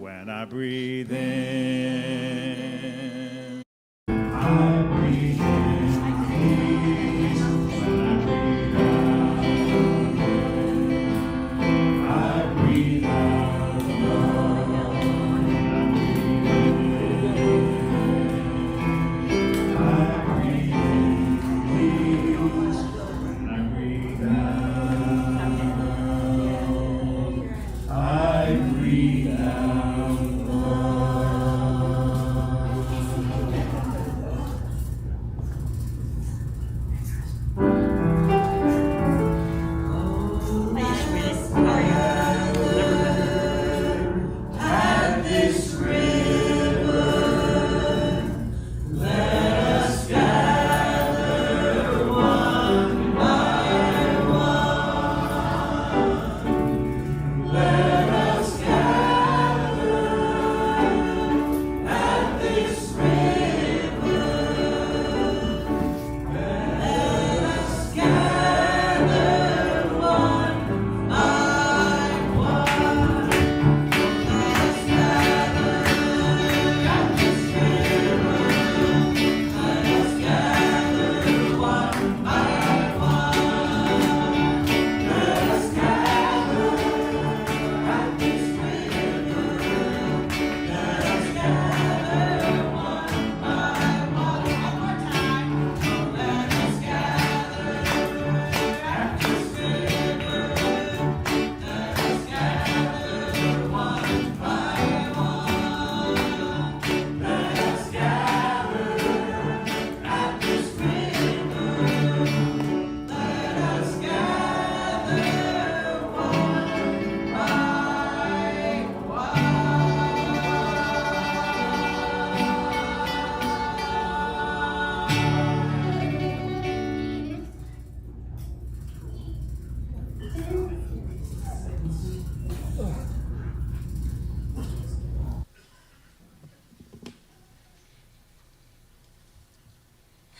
When I breathe in, I breathe in peace. When I breathe out, I breathe out love. I breathe in peace. When I breathe out, I breathe out love. At this river, let us gather one by one. Let us gather at this river. Let us gather one by one. Let us gather at this river. Let us gather one by one. Let us gather at this river. Let us gather one by one. One more time. Let us gather at this river. Let us gather one by one. Let us gather at this river. Let us gather one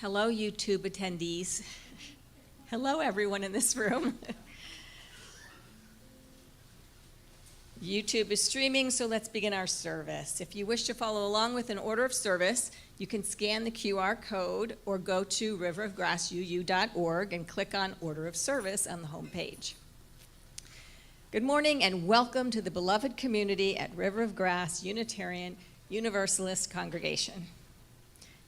Hello, YouTube attendees. Hello, everyone in this room. YouTube is streaming, so let's begin our service. If you wish to follow along with an order of service, you can scan the QR code or go to riverofgrassuu.org and click on Order of Service on the home page. Good morning and welcome to the beloved community at River of Grass Unitarian Universalist Congregation.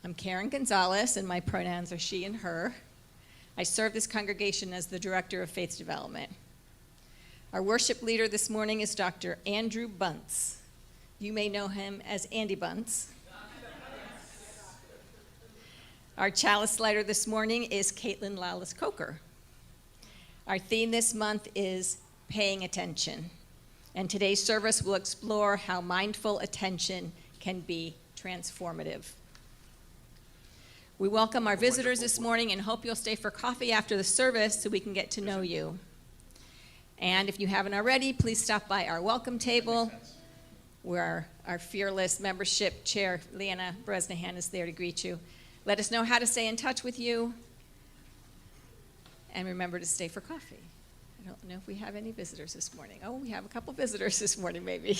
I'm Karen Gonzalez, and my pronouns are she and her. I serve this congregation as the Director of Faith Development. Our worship leader this morning is Dr. Andrew Bunce. You may know him as Andy Bunce. Our chalice lighter this morning is Caitlin Lawless Coker. Our theme this month is paying attention, and today's service will explore how mindful attention can be transformative. We welcome our visitors this morning and hope you'll stay for coffee after the service so we can get to know you. And if you haven't already, please stop by our welcome table where our fearless membership chair, Leanna Bresnahan, is there to greet you. Let us know how to stay in touch with you. And remember to stay for coffee. I don't know if we have any visitors this morning. Oh, we have a couple visitors this morning, maybe.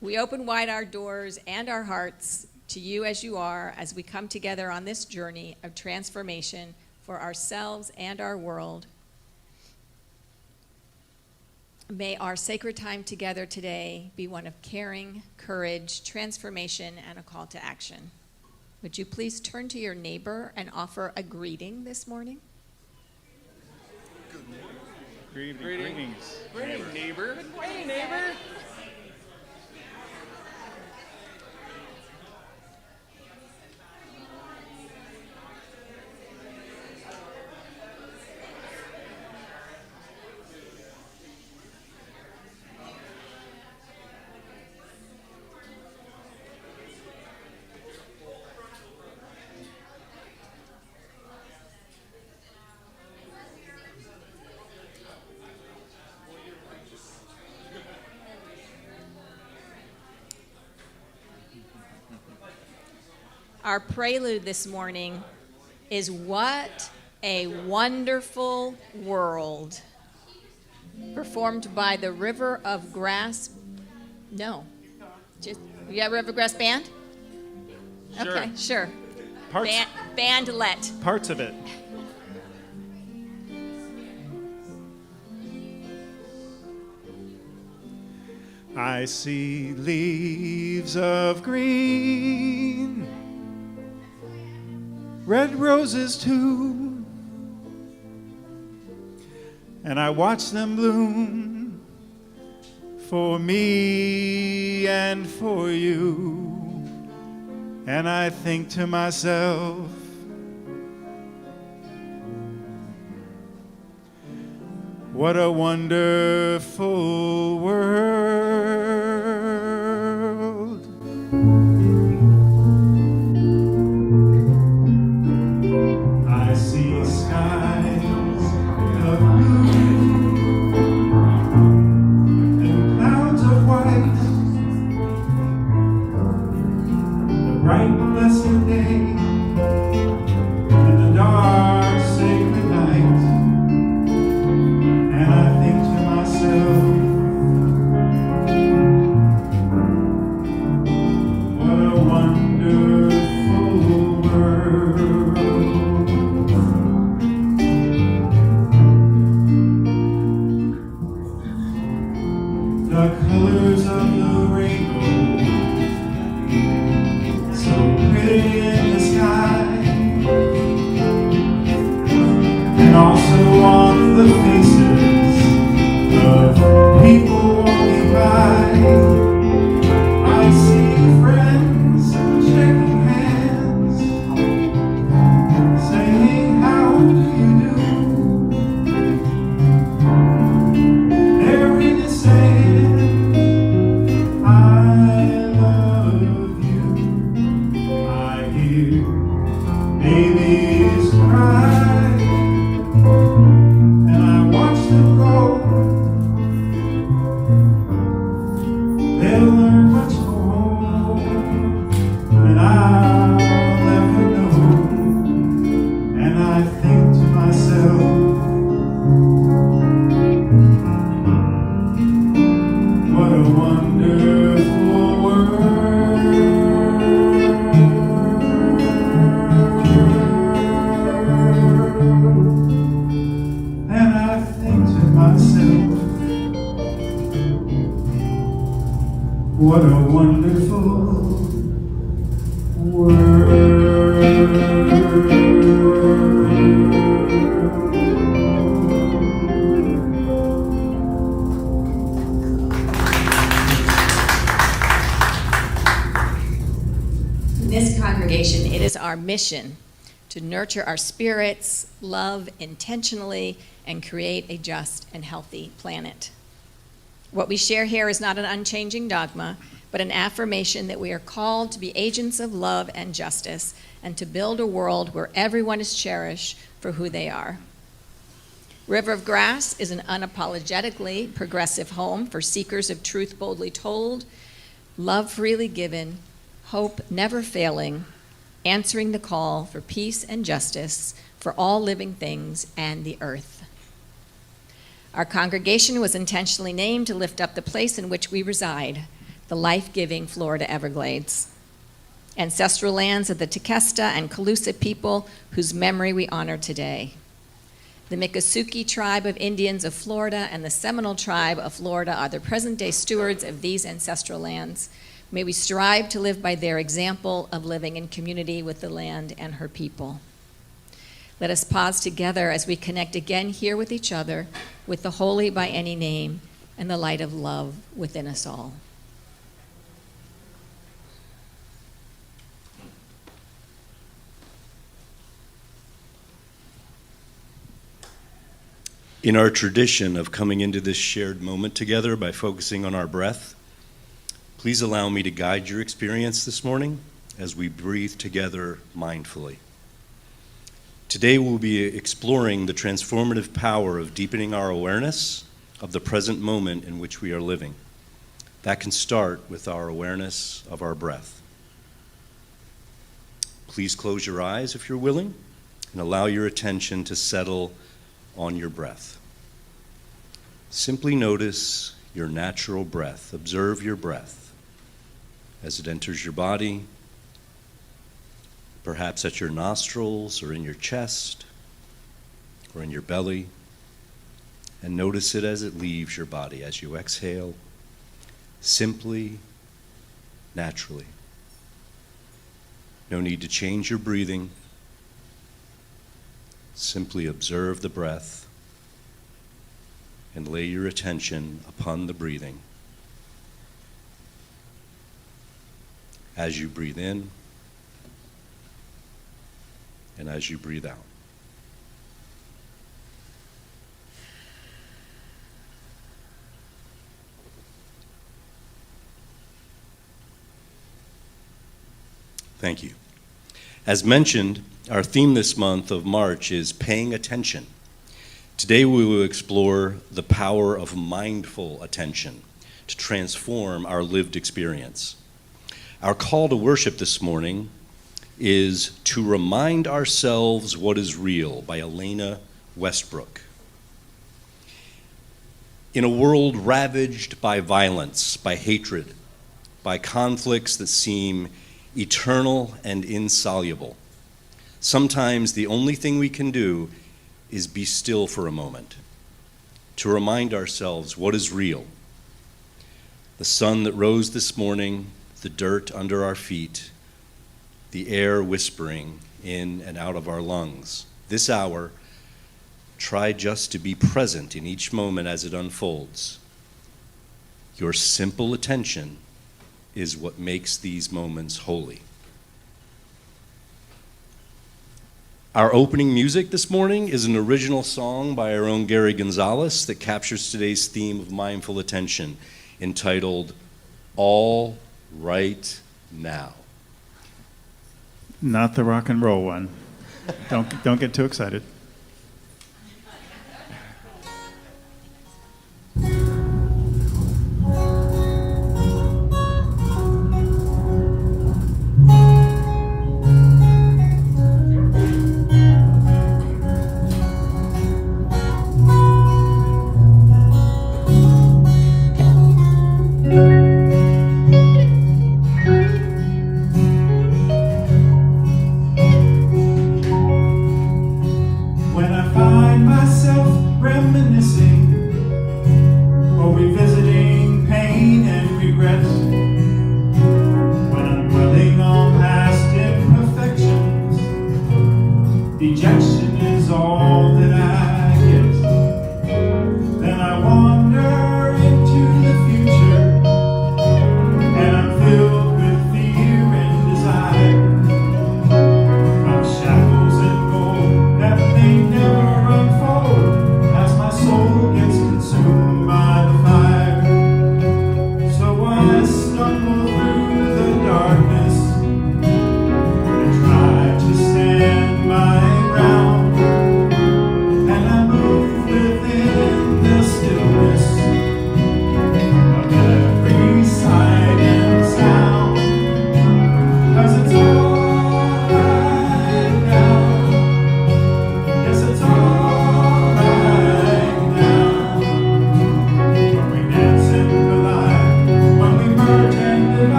We open wide our doors and our hearts to you as you are as we come together on this journey of transformation for ourselves and our world. May our sacred time together today be one of caring, courage, transformation, and a call to action. Would you please turn to your neighbor and offer a greeting this morning? Greetings. Greeting, neighbor. Good morning, neighbor. Our prelude this morning is What a Wonderful World. performed by the River of Grass. No. Just, you got River Grass Band? Sure. Okay, sure. Parts, Bandlet. parts of it. I see leaves of green, red roses too, and I watch them bloom for me and for you. And I think to myself, what a wonderful world. I see skies of blue and clouds of white, the bright blessed day and the dark sacred night. And I think to myself, what a wonderful world. The colors of the rainbow, so pretty in the sky, and also on the faces of people walking by. I see friends shaking hands, saying, how do you do? They're really saying, I love you. I hear babies cry, and I watch them grow. They'll learn much more than I'll ever know. And I think to myself, what a wonderful world. And I think to myself, what a wonderful In this congregation, it is our mission to nurture our spirits, love intentionally, and create a just and healthy planet. What we share here is not an unchanging dogma, but an affirmation that we are called to be agents of love and justice and to build a world where everyone is cherished for who they are. River of Grass is an unapologetically progressive home for seekers of truth boldly told, love freely given, hope never failing, answering the call for peace and justice for all living things and the earth. Our congregation was intentionally named to lift up the place in which we reside, the life-giving Florida Everglades, ancestral lands of the Tequesta and Calusa people whose memory we honor today. The Miccosukee tribe of Indians of Florida and the Seminole tribe of Florida are the present-day stewards of these ancestral lands. May we strive to live by their example of living in community with the land and her people. Let us pause together as we connect again here with each other, with the holy by any name and the light of love within us all. In our tradition of coming into this shared moment together by focusing on our breath, please allow me to guide your experience this morning as we breathe together mindfully. Today we'll be exploring the transformative power of deepening our awareness of the present moment in which we are living. That can start with our awareness of our breath. Please close your eyes if you're willing and allow your attention to settle on your breath. Simply notice your natural breath. Observe your breath as it enters your body, perhaps at your nostrils or in your chest or in your belly, and notice it as it leaves your body as you exhale, simply, naturally. No need to change your breathing. Simply observe the breath and lay your attention upon the breathing. As you breathe in and as you breathe out. Thank you. As mentioned, our theme this month of March is paying attention. Today we will explore the power of mindful attention to transform our lived experience. Our call to worship this morning is To Remind Ourselves What is Real by Elena Westbrook. In a world ravaged by violence, by hatred, by conflicts that seem eternal and insoluble, sometimes the only thing we can do is be still for a moment, to remind ourselves what is real. The sun that rose this morning, the dirt under our feet, the air whispering in and out of our lungs. This hour, try just to be present in each moment as it unfolds. Your simple attention is what makes these moments holy. Our opening music this morning is an original song by our own Gary Gonzalez that captures today's theme of mindful attention, entitled All Right Now. Not the rock and roll one. Don't get too excited.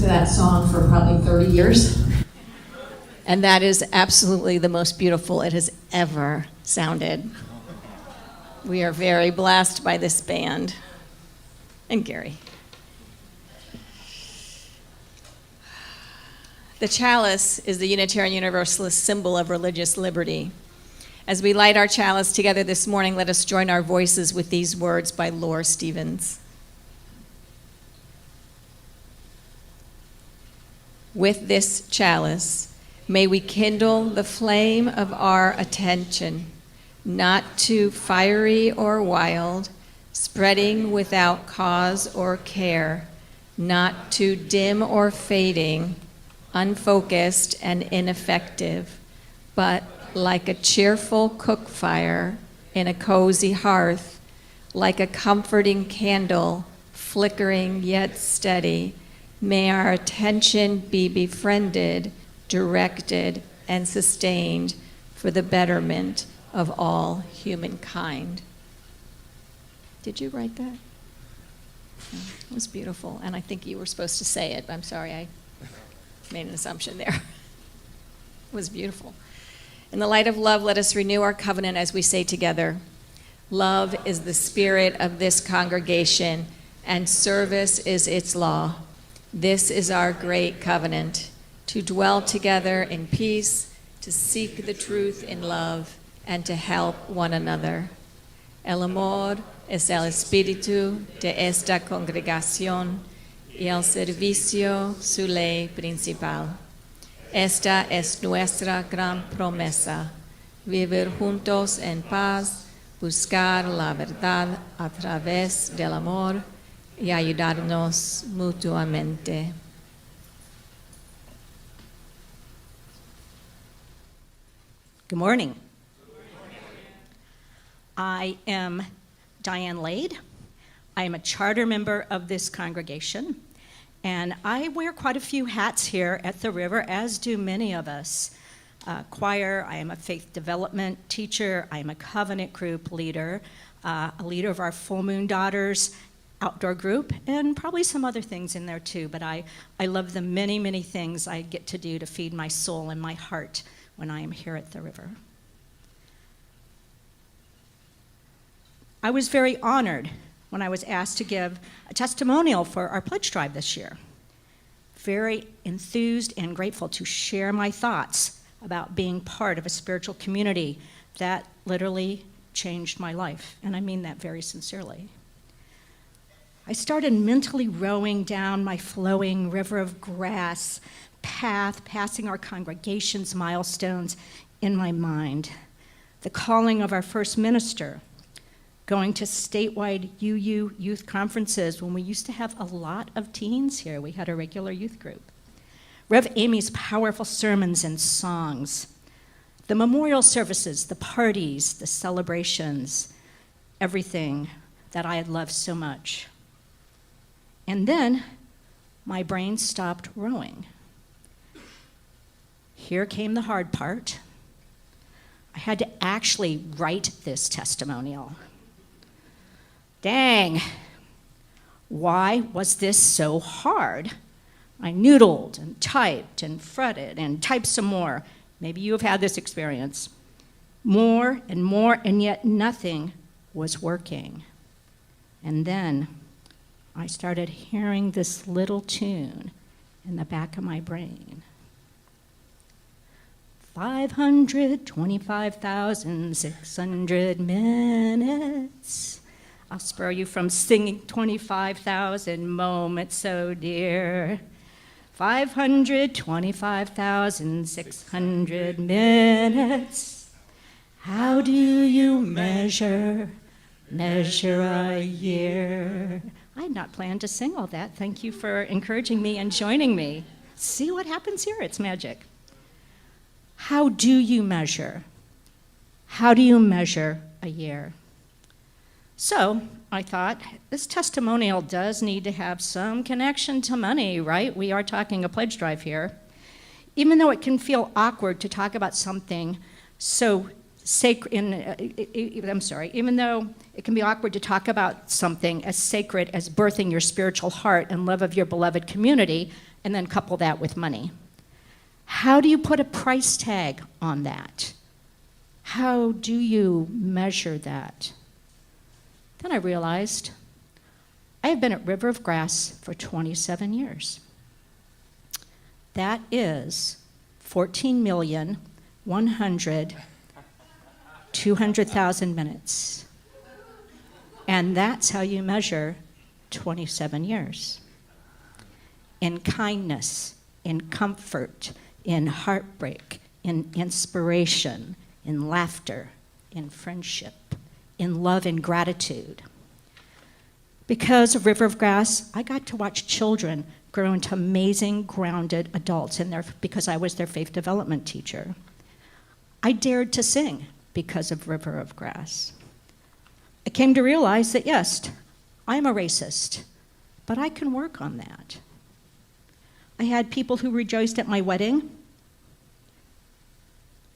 to that song for probably 30 years. And that is absolutely the most beautiful it has ever sounded. We are very blessed by this band. And Gary. The chalice is the Unitarian Universalist symbol of religious liberty. As we light our chalice together this morning, let us join our voices with these words by Laura Stevens. With this chalice, may we kindle the flame of our attention, not too fiery or wild, spreading without cause or care, not too dim or fading, unfocused and ineffective, but like a cheerful cook fire in a cozy hearth, like a comforting candle, flickering yet steady, may our attention be befriended, directed, and sustained for the betterment of all humankind. Did you write that? It was beautiful, and I think you were supposed to say it, but I'm sorry, I made an assumption there. It was beautiful. In the light of love, let us renew our covenant as we say together, love is the spirit of this congregation, and service is its law. This is our great covenant, to dwell together in peace, to seek the truth in love, and to help one another. El amor es el espíritu de esta congregación y el servicio su ley principal. Esta es nuestra gran promesa, vivir juntos en paz, buscar la verdad a través del amor y ayudarnos mutuamente. Good morning. I am Diane Lade. I am a charter member of this congregation, and I wear quite a few hats here at the River, as do many of us. Choir, I am a faith development teacher, I am a covenant group leader, a leader of our Full Moon Daughters outdoor group, and probably some other things in there too, but I love the many, many things I get to do to feed my soul and my heart when I am here at the River. I was very honored when I was asked to give a testimonial for our pledge drive this year. Very enthused and grateful to share my thoughts about being part of a spiritual community that literally changed my life, and I mean that very sincerely. I started mentally rowing down my flowing river of grass path, passing our congregation's milestones in my mind. The calling of our first minister, going to statewide UU youth conferences when we used to have a lot of teens here. We had a regular youth group. Rev. Amy's powerful sermons and songs, the memorial services, the parties, the celebrations, everything that I had loved so much. And then my brain stopped rowing. Here came the hard part. I had to actually write this testimonial. Dang, why was this so hard? I noodled and typed and fretted and typed some more. Maybe you have had this experience. More, and yet nothing was working. And then I started hearing this little tune in the back of my brain. 525,600 minutes. I'll spare you from singing 25,000 moments so dear. 525,600 minutes. How do you measure a year? I had not planned to sing all that. Thank you for encouraging me and joining me. See what happens here? It's magic. How do you measure? How do you measure a year? So I thought, this testimonial does need to have some connection to money, right? We are talking a pledge drive here. Even though it can feel awkward to talk about something so sacred, even though it can be awkward to talk about something as sacred as birthing your spiritual heart and love of your beloved community, and then couple that with money. How do you put a price tag on that? How do you measure that? Then I realized I have been at River of Grass for 27 years. That is 14,100,200,000 minutes. And that's how you measure 27 years. In kindness, in comfort, in heartbreak, in inspiration, in laughter, in friendship, in love and gratitude. Because of River of Grass, I got to watch children grow into amazing, grounded adults because I was their faith development teacher. I dared to sing because of River of Grass. I came to realize that, yes, I'm a racist, but I can work on that. I had people who rejoiced at my wedding,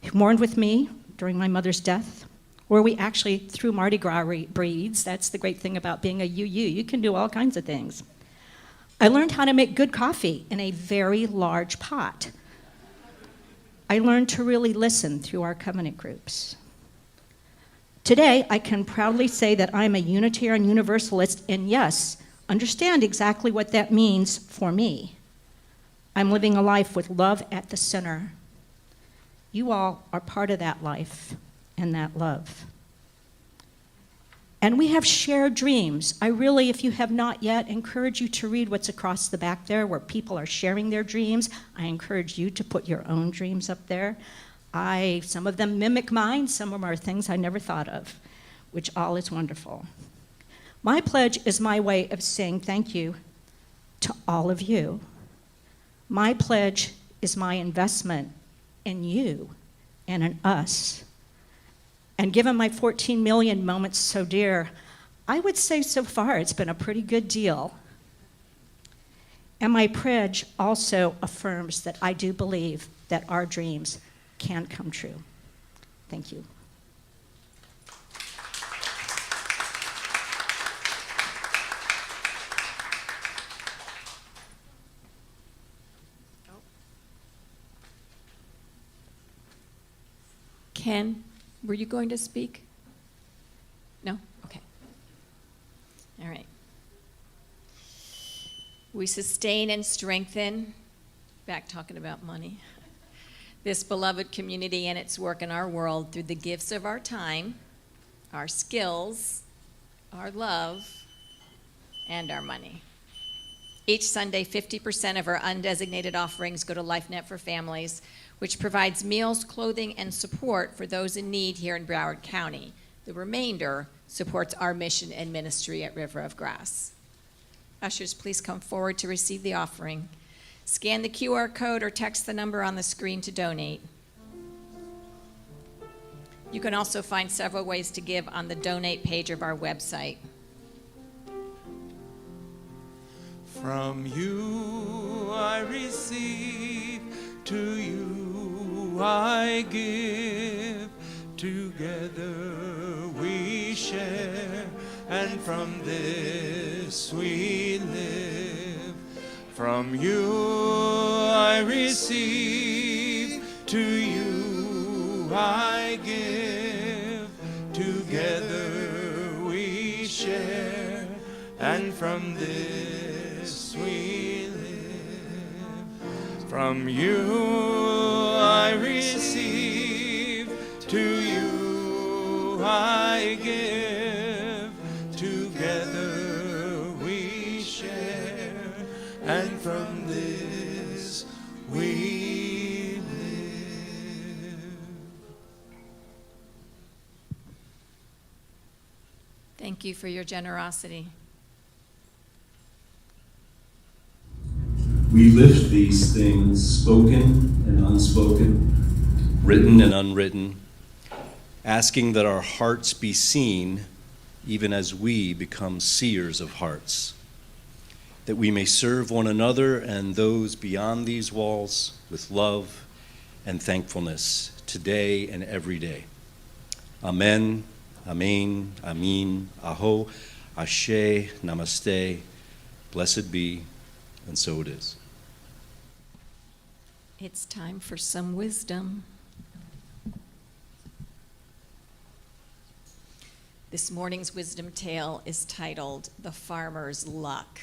who mourned with me during my mother's death, where we actually threw Mardi Gras breeds. That's the great thing about being a UU. You can do all kinds of things. I learned how to make good coffee in a very large pot. I learned to really listen through our covenant groups. Today, I can proudly say that I'm a Unitarian Universalist, and yes, understand exactly what that means for me. I'm living a life with love at the center. You all are part of that life and that love. And we have shared dreams. I really, if you have not yet, encourage you to read what's across the back there where people are sharing their dreams. I encourage you to put your own dreams up there. Some of them mimic mine, some of them are things I never thought of, which all is wonderful. My pledge is my way of saying thank you to all of you. My pledge is my investment in you and in us. And given my 14 million moments so dear, I would say so far it's been a pretty good deal. And my pledge also affirms that I do believe that our dreams can come true. Thank you. Ken, were you going to speak? No? Okay. All right. We sustain and strengthen, back talking about money, this beloved community and its work in our world through the gifts of our time, our skills, our love, and our money. Each Sunday, 50% of our undesignated offerings go to LifeNet for Families, which provides meals, clothing, and support for those in need here in Broward County. The remainder supports our mission and ministry at River of Grass. Ushers, please come forward to receive the offering. Scan the QR code or text the number on the screen to donate. You can also find several ways to give on the donate page of our website. From you I receive, to you I give. Together we share, and from this we live. From you I receive, to you I give. Together we share, and from this we live. From you I receive, to you I give. Together we share, and from this we live. Thank you for your generosity. We lift these things, spoken and unspoken, written and unwritten, asking that our hearts be seen even as we become seers of hearts, that we may serve one another and those beyond these walls with love and thankfulness today and every day. Amen, Amen, Amin, Aho, Ashe, Namaste, blessed be, and so it is. It's time for some wisdom. This morning's wisdom tale is titled The Farmer's Luck.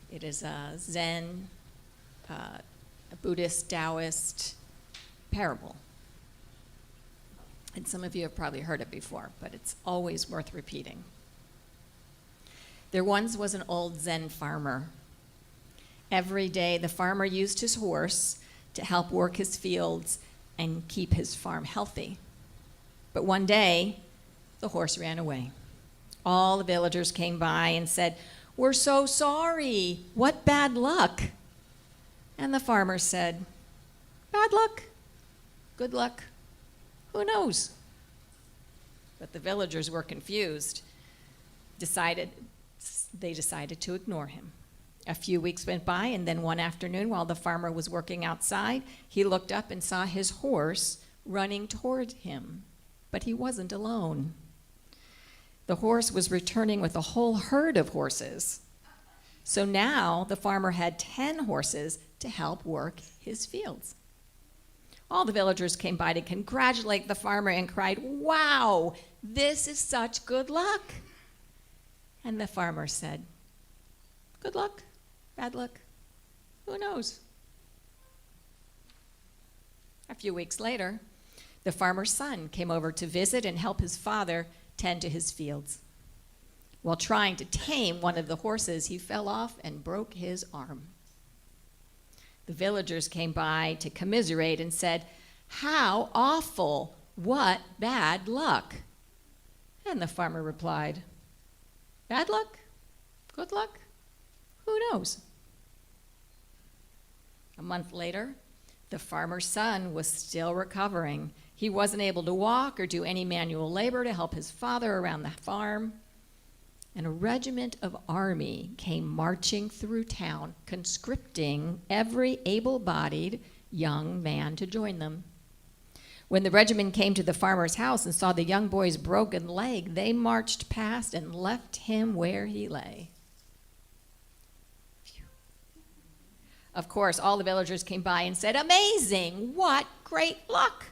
It is a Zen, a Buddhist, Taoist parable. And some of you have probably heard it before, but it's always worth repeating. There once was an old Zen farmer. Every day, the farmer used his horse to help work his fields and keep his farm healthy. But one day, the horse ran away. All the villagers came by and said, "We're so sorry. What bad luck?" And the farmer said, "Bad luck? Good luck? Who knows?" But the villagers were confused. They decided to ignore him. A few weeks went by, and then one afternoon, while the farmer was working outside, he looked up and saw his horse running toward him. But he wasn't alone. The horse was returning with a whole herd of horses. So now the farmer had 10 horses to help work his fields. All the villagers came by to congratulate the farmer and cried, "Wow, this is such good luck." And the farmer said, "Good luck, bad luck, who knows?" A few weeks later, the farmer's son came over to visit and help his father tend to his fields. While trying to tame one of the horses, he fell off and broke his arm. The villagers came by to commiserate and said, "How awful! What bad luck!" And the farmer replied, "Bad luck? Good luck? Who knows?" A month later, the farmer's son was still recovering. He wasn't able to walk or do any manual labor to help his father around the farm. And a regiment of army came marching through town, conscripting every able-bodied young man to join them. When the regiment came to the farmer's house and saw the young boy's broken leg, they marched past and left him where he lay. Phew. Of course, all the villagers came by and said, "Amazing! What great luck!"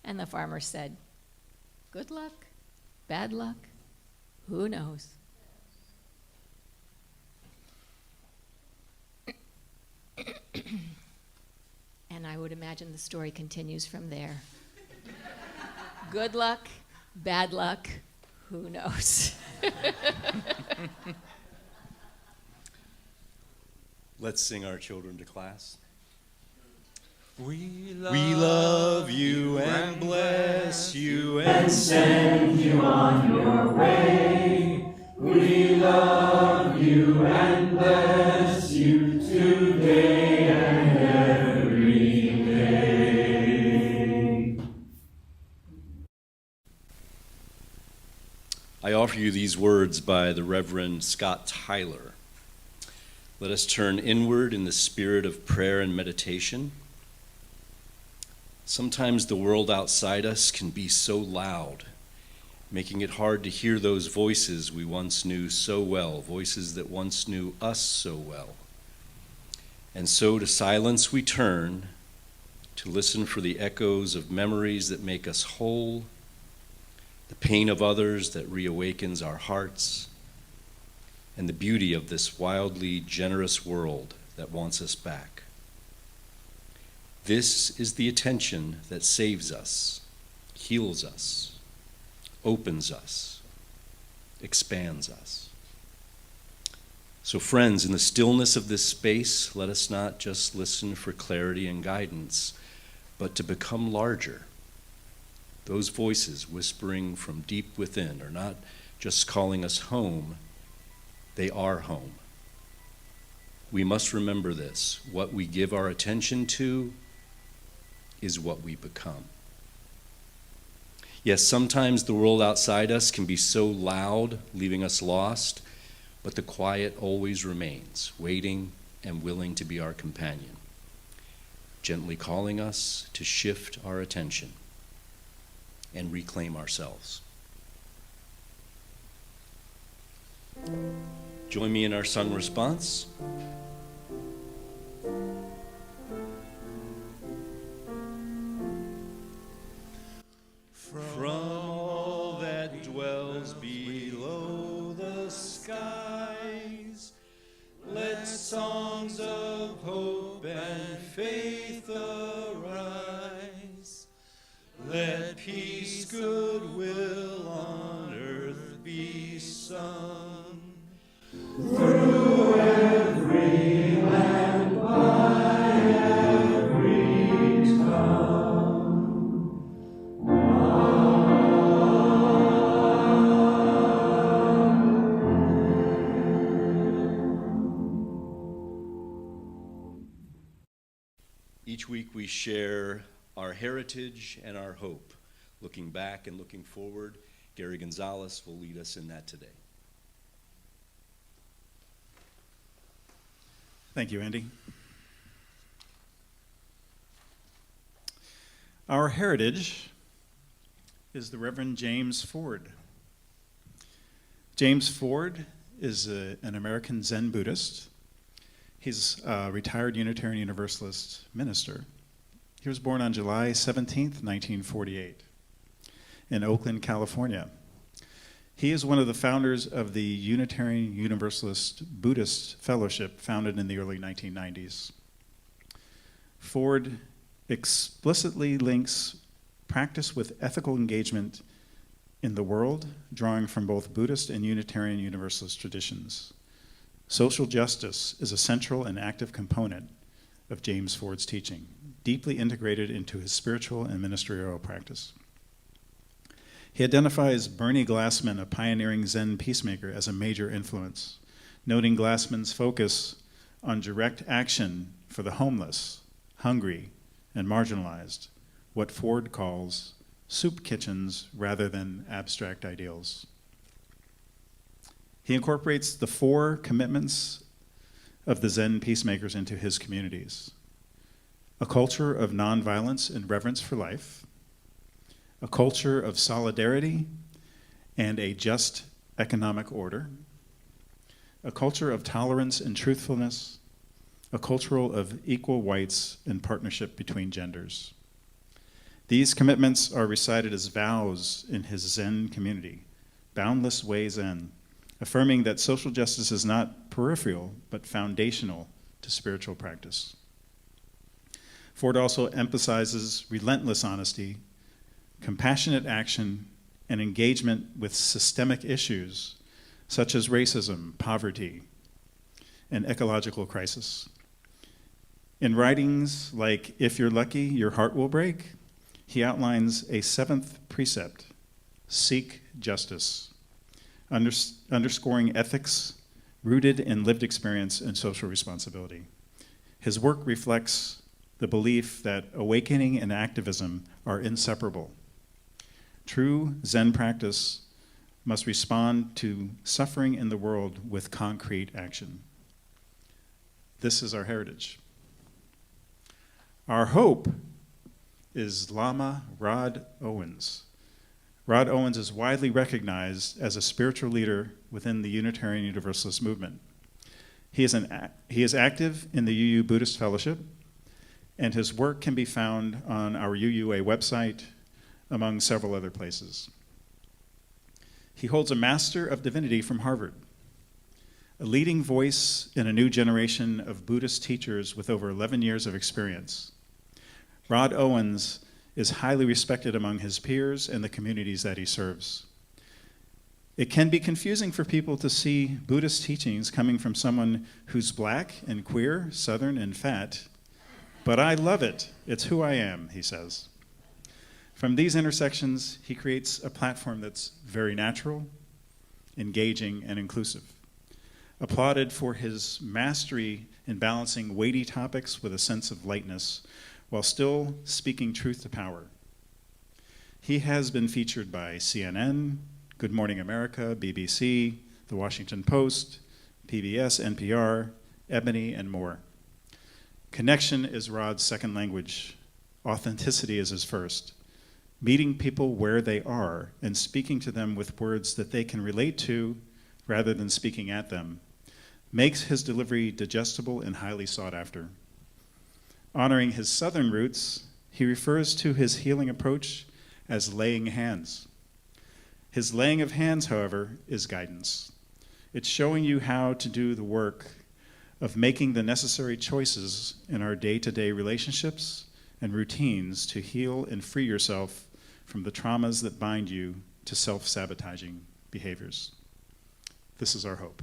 And the farmer said, "Good luck, bad luck, who knows?" And I would imagine the story continues from there. Good luck, bad luck, who knows? Let's sing our children to class. We We love you and bless you and send you I offer you these words by the Reverend Scott Tyler. Let us turn inward in the spirit of prayer and meditation. Sometimes the world outside us can be so loud, making it hard to hear those voices we once knew so well, voices that once knew us so well. And so to silence we turn, to listen for the echoes of memories that make us whole, the pain of others that reawakens our hearts, and the beauty of this wildly generous world that wants us back. This is the attention that saves us, heals us, opens us, expands us. So friends, in the stillness of this space, let us not just listen for clarity and guidance, but to become larger. Those voices whispering from deep within are not just calling us home, they are home. We must remember this. What we give our attention to is what we become. Yes, sometimes the world outside us can be so loud, leaving us lost, but the quiet always remains, waiting and willing to be our companion, gently calling us to shift our attention and reclaim ourselves. Join me in our sung response. from all that dwells below the skies. Let songs of hope and faith arise. Let peace, goodwill on earth be sung. Through every land, by every Each week we share our heritage and our hope. Looking back and looking forward, Gary Gonzalez will lead us in that today. Thank you, Andy. Our heritage is the Reverend James Ford. James Ford is an American Zen Buddhist. He's a retired Unitarian Universalist minister. He was born on July 17th, 1948, in Oakland, California. He is one of the founders of the Unitarian Universalist Buddhist Fellowship, founded in the early 1990s. Ford explicitly links practice with ethical engagement in the world, drawing from both Buddhist and Unitarian Universalist traditions. Social justice is a central and active component of James Ford's teaching, deeply integrated into his spiritual and ministerial practice. He identifies Bernie Glassman, a pioneering Zen peacemaker, as a major influence, noting Glassman's focus on direct action for the homeless, hungry, and marginalized, what Ford calls soup kitchens rather than abstract ideals. He incorporates the 4 commitments of the Zen peacemakers into his communities: a culture of nonviolence and reverence for life, a culture of solidarity and a just economic order, a culture of tolerance and truthfulness, a culture of equal rights and partnership between genders. These commitments are recited as vows in his Zen community, Boundless Way Zen, affirming that social justice is not peripheral, but foundational to spiritual practice. Ford also emphasizes relentless honesty, compassionate action, and engagement with systemic issues such as racism, poverty, and ecological crisis. In writings like If You're Lucky, Your Heart Will Break, he outlines a 7th precept: seek justice, underscoring ethics rooted in lived experience and social responsibility. His work reflects the belief that awakening and activism are inseparable. True Zen practice must respond to suffering in the world with concrete action. This is our heritage. Our hope is Lama Rod Owens. Rod Owens is widely recognized as a spiritual leader within the Unitarian Universalist movement. He is active in the UU Buddhist Fellowship, and his work can be found on our UUA website, among several other places. He holds a Master of Divinity from Harvard, a leading voice in a new generation of Buddhist teachers with over 11 years of experience. Rod Owens is highly respected among his peers and the communities that he serves. It can be confusing for people to see Buddhist teachings coming from someone who's black and queer, Southern and fat, but I love it. It's who I am, he says. From these intersections, he creates a platform that's very natural, engaging, and inclusive. Applauded for his mastery in balancing weighty topics with a sense of lightness, while still speaking truth to power. He has been featured by CNN, Good Morning America, BBC, The Washington Post, PBS, NPR, Ebony, and more. Connection is Rod's second language. Authenticity is his first. Meeting people where they are and speaking to them with words that they can relate to rather than speaking at them makes his delivery digestible and highly sought after. Honoring his Southern roots, he refers to his healing approach as laying hands. His laying of hands, however, is guidance. It's showing you how to do the work of making the necessary choices in our day-to-day relationships and routines to heal and free yourself from the traumas that bind you to self-sabotaging behaviors. This is our hope.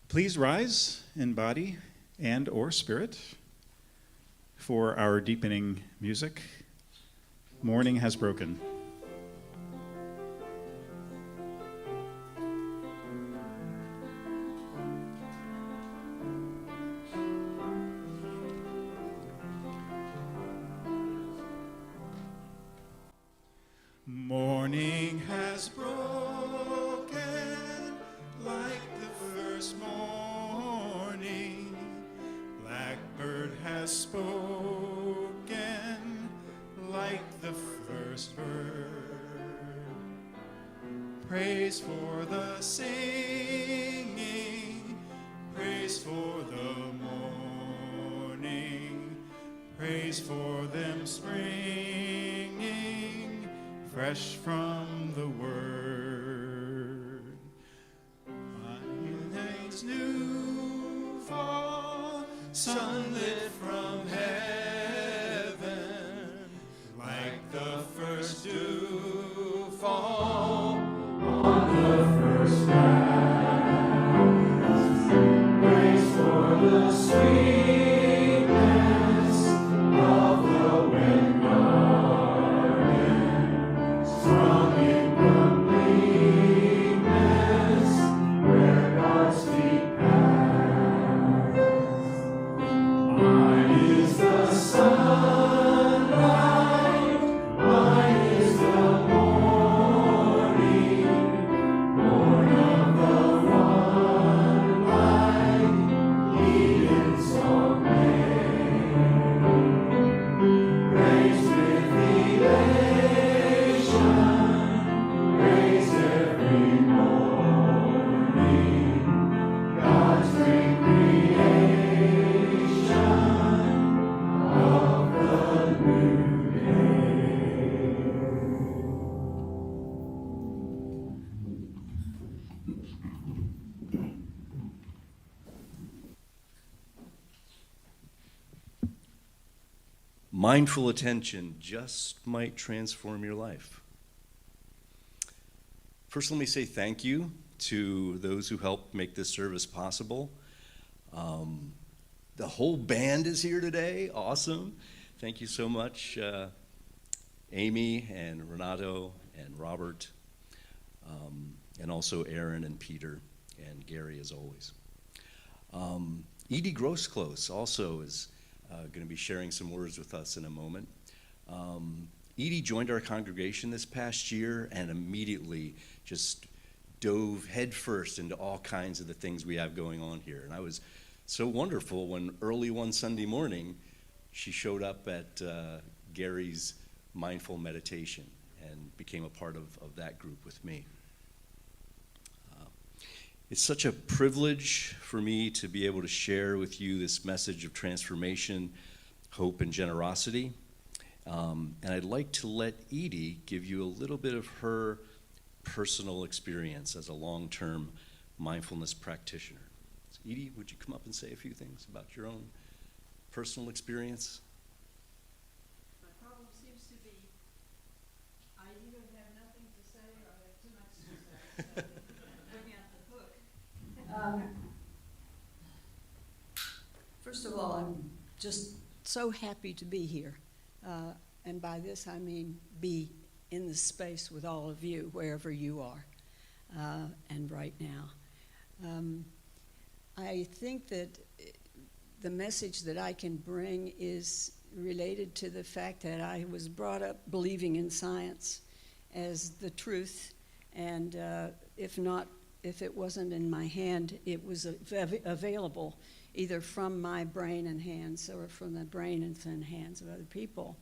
Please rise in body and or spirit for our deepening music. Morning has broken. Morning has broken like the first morning. Blackbird has spoken like the first bird. Praise for the singing, praise for the morning, praise for them springing fresh from the word. My night's new fall, sunlit from heaven, like the first dew fall on the first grass. Praise for the sweetness of the wind garden, strong in completeness, where God's feet pass. Mine is the sunlight, mine is the morning, born of the one light, Eden so made. Praise with elation, praise every morning, God's great creation of the new day. Mindful attention just might transform your life. First, let me say thank you to those who helped make this service possible. The whole band is here today. Awesome. Thank you so much, Amy and Renato and Robert, and also Aaron and Peter and Gary, as always. Edie Grossclose also is going to be sharing some words with us in a moment. Edie joined our congregation this past year and immediately just dove headfirst into all kinds of the things we have going on here. And I was so wonderful when early one Sunday morning she showed up at Gary's mindful meditation and became a part of that group with me. It's such a privilege for me to be able to share with you this message of transformation, hope, and generosity. And I'd like to let Edie give you a little bit of her personal experience as a long-term mindfulness practitioner. So Edie, would you come up and say a few things about your own personal experience? My problem seems to be I either have nothing to say or I have too much to say. So bring out the hook. First of all, I'm just so happy to be here. And by this I mean be in the space with all of you, wherever you are, and right now. I think that the message that I can bring is related to the fact that I was brought up believing in science as the truth, and if it wasn't in my hand, it was available either from my brain and hands or from the brain and hands of other people.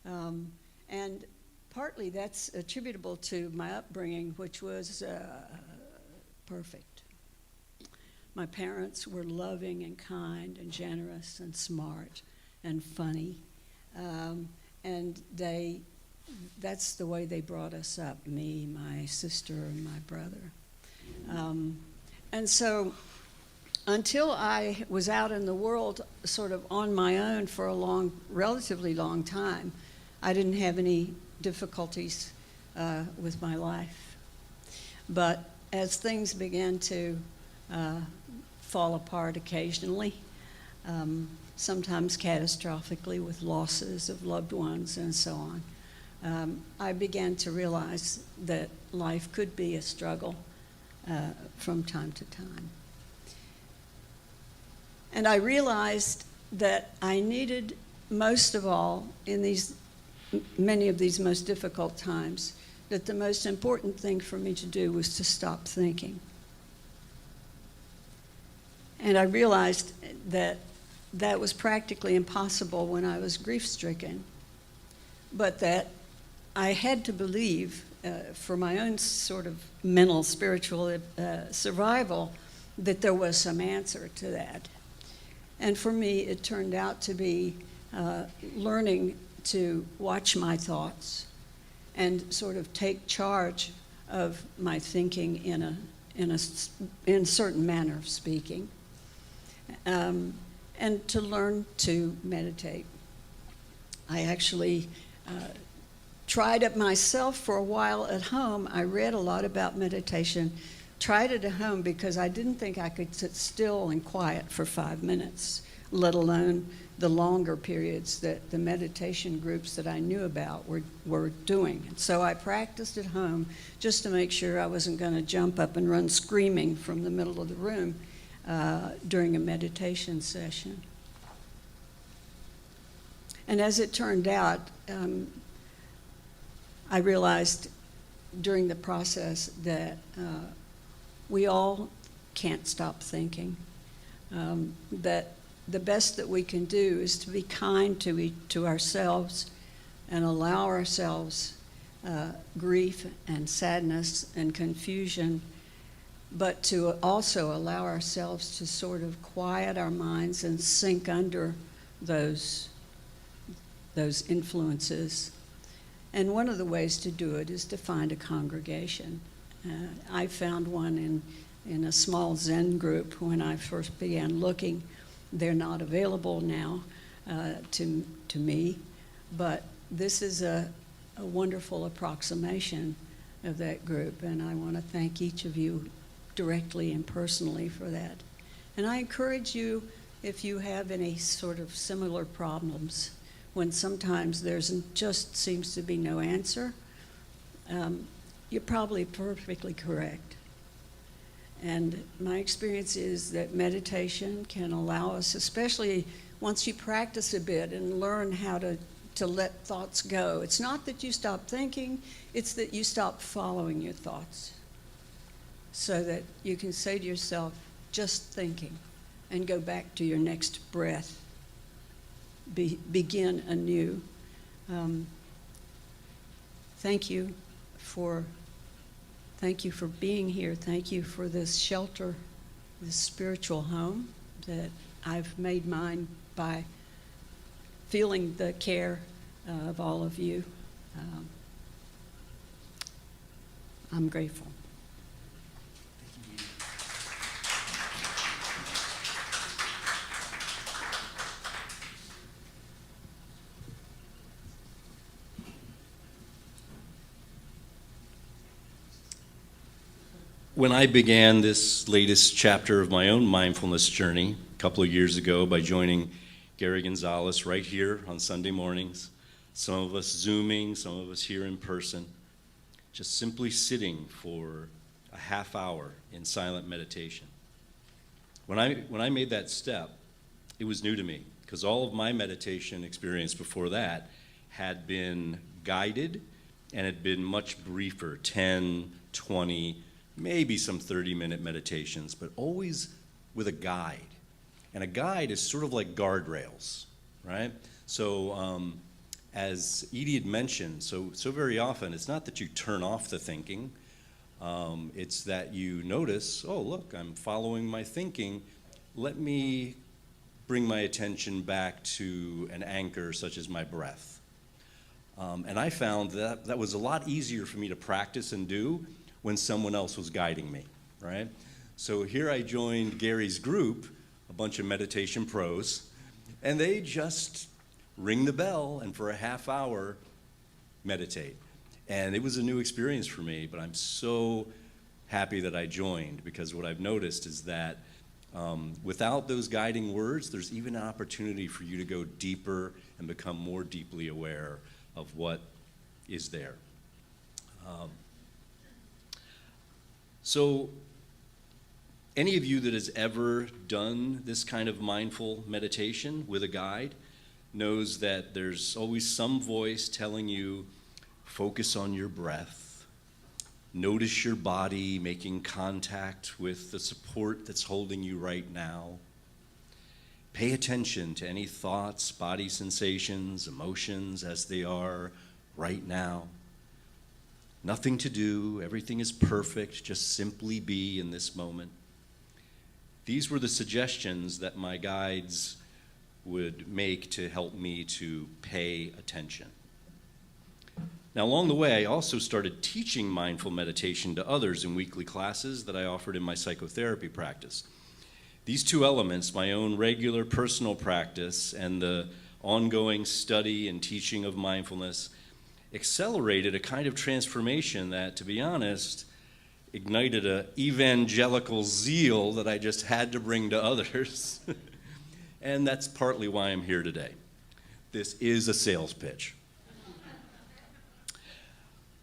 And partly that's attributable to my upbringing, which was perfect. My parents were loving and kind and generous and smart and funny. And that's the way they brought us up, me, my sister, and my brother. And so until I was out in the world sort of on my own for a relatively long time, I didn't have any difficulties with my life. But as things began to fall apart occasionally, sometimes catastrophically with losses of loved ones and so on, I began to realize that life could be a struggle from time to time. And I realized that I needed, most of all, in many of these most difficult times, that the most important thing for me to do was to stop thinking. And I realized that that was practically impossible when I was grief-stricken, but that I had to believe, for my own sort of mental, spiritual survival, that there was some answer to that. And for me, it turned out to be learning to watch my thoughts and sort of take charge of my thinking in a certain manner of speaking, and to learn to meditate. I actually tried it myself for a while at home. I read a lot about meditation, tried it at home because I didn't think I could sit still and quiet for 5 minutes, let alone the longer periods that the meditation groups that I knew about were doing. And so I practiced at home just to make sure I wasn't going to jump up and run screaming from the middle of the room during a meditation session. And as it turned out, I realized during the process that we all can't stop thinking, that the best that we can do is to be kind to ourselves and allow ourselves grief and sadness and confusion, but to also allow ourselves to sort of quiet our minds and sink under those influences. And one of the ways to do it is to find a congregation. I found one in a small Zen group when I first began looking. They're not available now to me, but this is a wonderful approximation of that group, and I want to thank each of you directly and personally for that. And I encourage you, if you have any sort of similar problems, when sometimes there's just seems to be no answer, you're probably perfectly correct. And my experience is that meditation can allow us, especially once you practice a bit and learn how to let thoughts go. It's not that you stop thinking, it's that you stop following your thoughts, so that you can say to yourself, just thinking, and go back to your next breath. Begin anew. Thank you for being here. Thank you for this shelter, this spiritual home that I've made mine by feeling the care of all of you. I'm grateful. When I began this latest chapter of my own mindfulness journey a couple of years ago by joining Gary Gonzalez right here on Sunday mornings, some of us Zooming, some of us here in person, just simply sitting for a half hour in silent meditation. When I made that step, it was new to me, because all of my meditation experience before that had been guided and had been much briefer, 10, 20, maybe some 30-minute meditations, but always with a guide. And a guide is sort of like guardrails, right? So as Edie had mentioned, so very often, it's not that you turn off the thinking. It's that you notice, oh, look, I'm following my thinking. Let me bring my attention back to an anchor such as my breath. And I found that that was a lot easier for me to practice and do when someone else was guiding me, right? So here I joined Gary's group, a bunch of meditation pros, and they just ring the bell and for a half hour meditate. And it was a new experience for me, but I'm so happy that I joined, because what I've noticed is that without those guiding words, there's even an opportunity for you to go deeper and become more deeply aware of what is there. So any of you that has ever done this kind of mindful meditation with a guide knows that there's always some voice telling you, focus on your breath, notice your body making contact with the support that's holding you right now. Pay attention to any thoughts, body sensations, emotions as they are right now. Nothing to do, everything is perfect, just simply be in this moment. These were the suggestions that my guides would make to help me to pay attention. Now, along the way, I also started teaching mindful meditation to others in weekly classes that I offered in my psychotherapy practice. These two elements, my own regular personal practice and the ongoing study and teaching of mindfulness, accelerated a kind of transformation that, to be honest, ignited an evangelical zeal that I just had to bring to others. And that's partly why I'm here today. This is a sales pitch.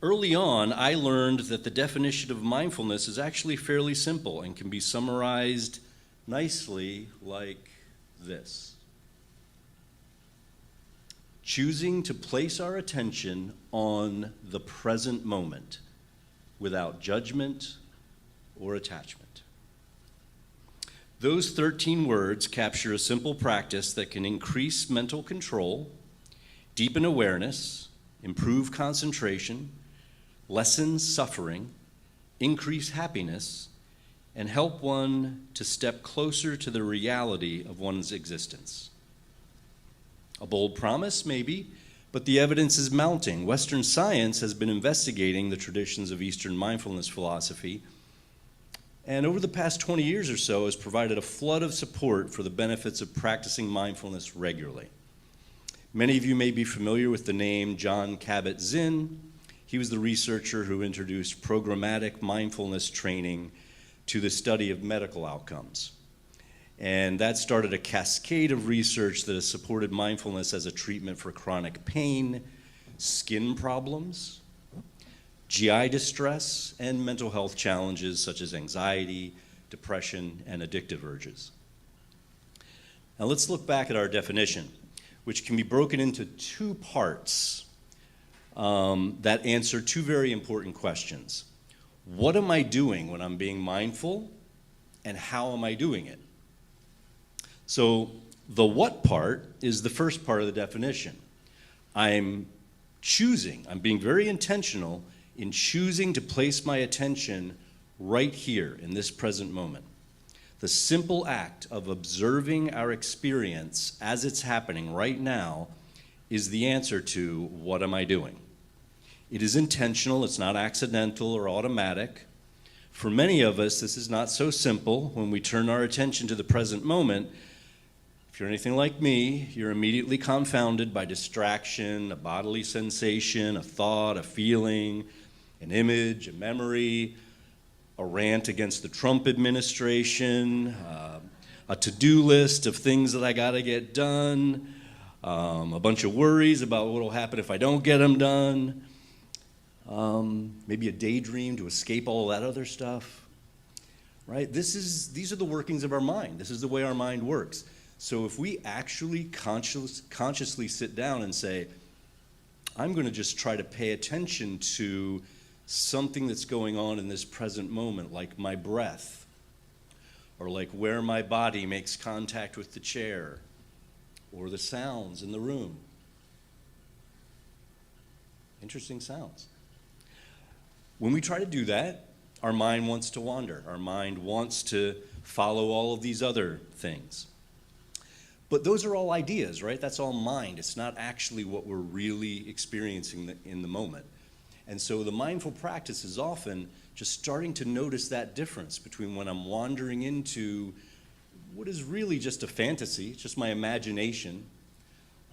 Early on, I learned that the definition of mindfulness is actually fairly simple and can be summarized nicely like this: choosing to place our attention on the present moment without judgment or attachment. Those 13 words capture a simple practice that can increase mental control, deepen awareness, improve concentration, lessen suffering, increase happiness, and help one to step closer to the reality of one's existence. A bold promise, maybe, but the evidence is mounting. Western science has been investigating the traditions of Eastern mindfulness philosophy, and over the past 20 years or so has provided a flood of support for the benefits of practicing mindfulness regularly. Many of you may be familiar with the name Jon Kabat-Zinn. He was the researcher who introduced programmatic mindfulness training to the study of medical outcomes. And that started a cascade of research that has supported mindfulness as a treatment for chronic pain, skin problems, GI distress, and mental health challenges such as anxiety, depression, and addictive urges. Now let's look back at our definition, which can be broken into two parts that answer two very important questions. What am I doing when I'm being mindful, and how am I doing it? So the what part is the first part of the definition. I'm being very intentional in choosing to place my attention right here in this present moment. The simple act of observing our experience as it's happening right now is the answer to what am I doing? It is intentional, it's not accidental or automatic. For many of us, this is not so simple. When we turn our attention to the present moment, if you're anything like me, you're immediately confounded by distraction, a bodily sensation, a thought, a feeling, an image, a memory, a rant against the Trump administration, a to-do list of things that I gotta get done, a bunch of worries about what will happen if I don't get them done, maybe a daydream to escape all that other stuff, right? These are the workings of our mind. This is the way our mind works. So if we actually consciously sit down and say, I'm going to just try to pay attention to something that's going on in this present moment, like my breath, or like where my body makes contact with the chair, or the sounds in the room. Interesting sounds. When we try to do that, our mind wants to wander. Our mind wants to follow all of these other things. But those are all ideas, right? That's all mind. It's not actually what we're really experiencing in the moment. And so the mindful practice is often just starting to notice that difference between when I'm wandering into what is really just a fantasy, it's just my imagination,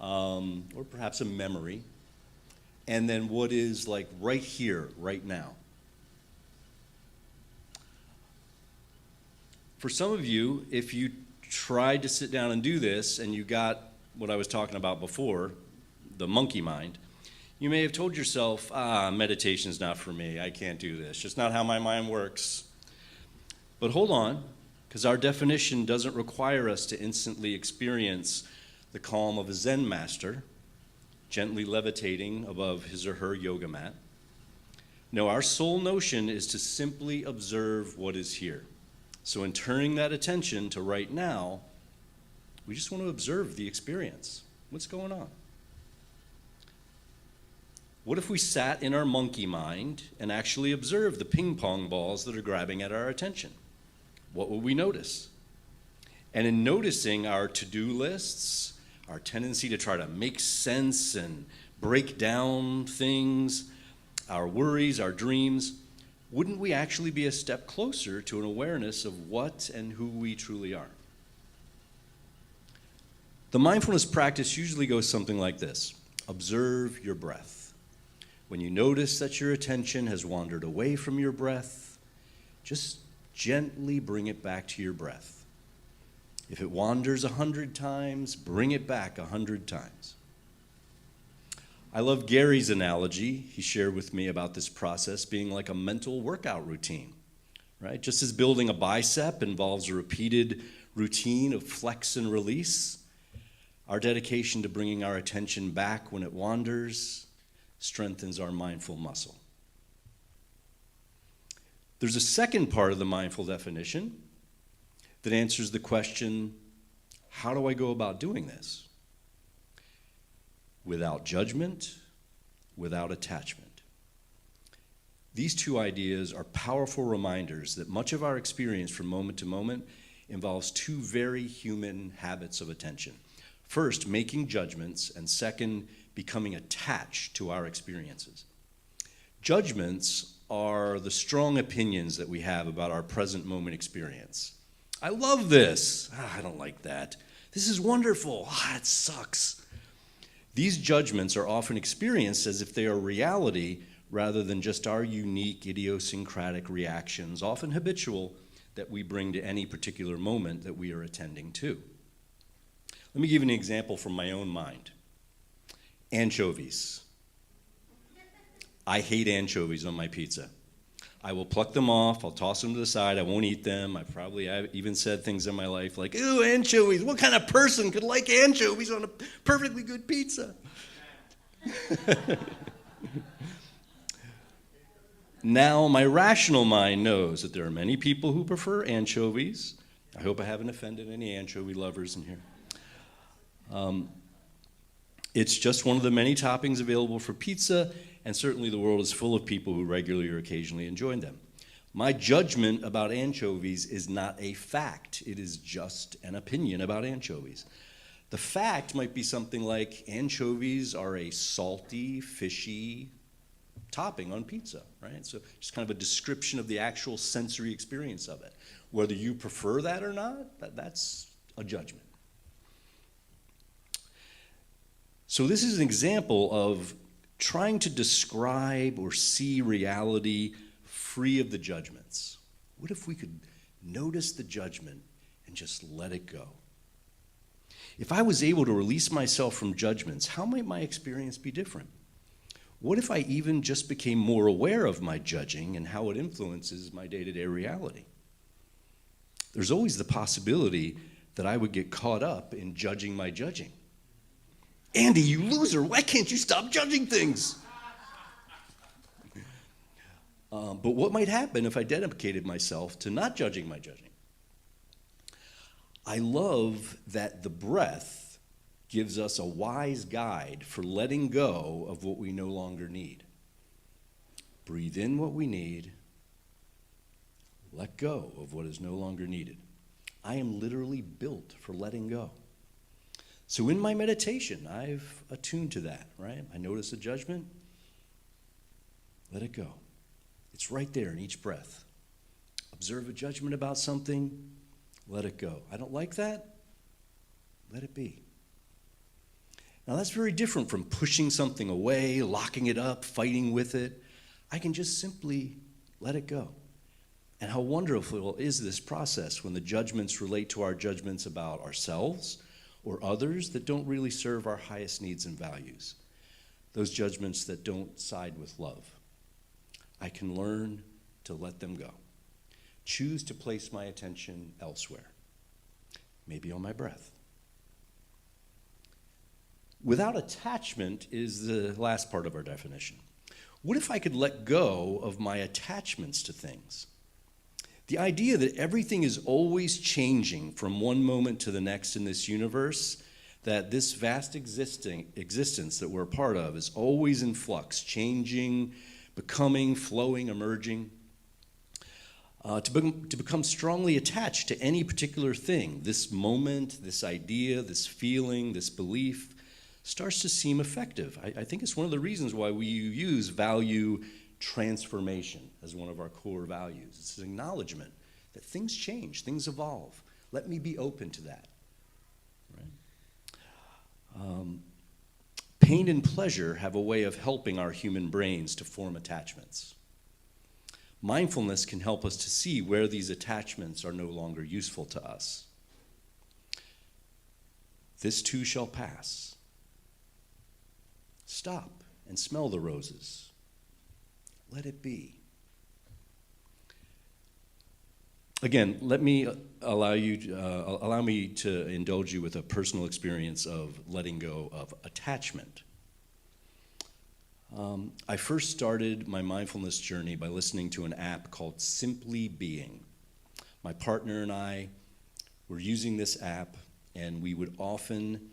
or perhaps a memory, and then what is like right here, right now. For some of you, if you tried to sit down and do this and you got what I was talking about before, the monkey mind, you may have told yourself, meditation's not for me, I can't do this, just not how my mind works. But hold on, because our definition doesn't require us to instantly experience the calm of a Zen master, gently levitating above his or her yoga mat. No, our sole notion is to simply observe what is here. So in turning that attention to right now, we just want to observe the experience. What's going on? What if we sat in our monkey mind and actually observed the ping pong balls that are grabbing at our attention? What would we notice? And in noticing our to-do lists, our tendency to try to make sense and break down things, our worries, our dreams, wouldn't we actually be a step closer to an awareness of what and who we truly are? The mindfulness practice usually goes something like this. Observe your breath. When you notice that your attention has wandered away from your breath, just gently bring it back to your breath. If it wanders 100 times, bring it back 100 times. I love Gary's analogy he shared with me about this process being like a mental workout routine, right? Just as building a bicep involves a repeated routine of flex and release, our dedication to bringing our attention back when it wanders strengthens our mindful muscle. There's a second part of the mindful definition that answers the question, how do I go about doing this? Without judgment, without attachment. These two ideas are powerful reminders that much of our experience from moment to moment involves two very human habits of attention. First, making judgments, and second, becoming attached to our experiences. Judgments are the strong opinions that we have about our present moment experience. I love this. I don't like that. This is wonderful. It sucks. These judgments are often experienced as if they are reality rather than just our unique idiosyncratic reactions, often habitual, that we bring to any particular moment that we are attending to. Let me give you an example from my own mind. Anchovies. I hate anchovies on my pizza. I will pluck them off, I'll toss them to the side, I won't eat them. I've even said things in my life like, ew, anchovies, what kind of person could like anchovies on a perfectly good pizza? Now, my rational mind knows that there are many people who prefer anchovies. I hope I haven't offended any anchovy lovers in here. It's just one of the many toppings available for pizza, and certainly the world is full of people who regularly or occasionally enjoy them. My judgment about anchovies is not a fact. It is just an opinion about anchovies. The fact might be something like anchovies are a salty, fishy topping on pizza, right? So just kind of a description of the actual sensory experience of it. Whether you prefer that or not, that's a judgment. So this is an example of trying to describe or see reality free of the judgments. What if we could notice the judgment and just let it go? If I was able to release myself from judgments, how might my experience be different? What if I even just became more aware of my judging and how it influences my day-to-day reality? There's always the possibility that I would get caught up in judging my judging. Andy, you loser, why can't you stop judging things? But what might happen if I dedicated myself to not judging my judging? I love that the breath gives us a wise guide for letting go of what we no longer need. Breathe in what we need, let go of what is no longer needed. I am literally built for letting go. So in my meditation, I've attuned to that, right? I notice a judgment, let it go. It's right there in each breath. Observe a judgment about something, let it go. I don't like that, let it be. Now that's very different from pushing something away, locking it up, fighting with it. I can just simply let it go. And how wonderful is this process when the judgments relate to our judgments about ourselves or others that don't really serve our highest needs and values. Those judgments that don't side with love. I can learn to let them go. Choose to place my attention elsewhere, maybe on my breath. Without attachment is the last part of our definition. What if I could let go of my attachments to things? The idea that everything is always changing from one moment to the next in this universe, that this vast existence that we're a part of is always in flux, changing, becoming, flowing, emerging. To become strongly attached to any particular thing, this moment, this idea, this feeling, this belief, starts to seem effective. I think it's one of the reasons why we use value transformation as one of our core values. It's an acknowledgement that things change, things evolve. Let me be open to that. Right? Pain and pleasure have a way of helping our human brains to form attachments. Mindfulness can help us to see where these attachments are no longer useful to us. This too shall pass. Stop and smell the roses. Let it be. Again, let me allow me to indulge you with a personal experience of letting go of attachment. I first started my mindfulness journey by listening to an app called Simply Being. My partner and I were using this app, and we would often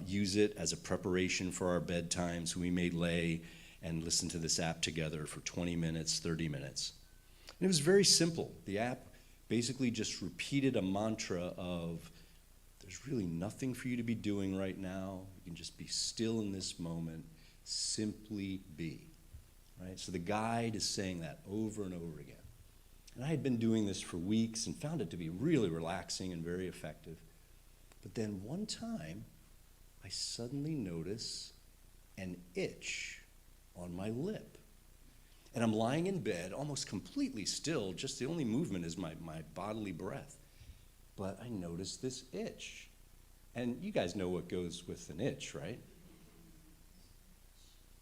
use it as a preparation for our bedtimes. We may lay and listen to this app together for 20 minutes, 30 minutes. And it was very simple. The app basically just repeated a mantra of, there's really nothing for you to be doing right now. You can just be still in this moment. Simply be. Right? So the guide is saying that over and over again. And I had been doing this for weeks and found it to be really relaxing and very effective. But then one time, I suddenly notice an itch on my lip. And I'm lying in bed, almost completely still, just the only movement is my bodily breath. But I notice this itch. And you guys know what goes with an itch, right?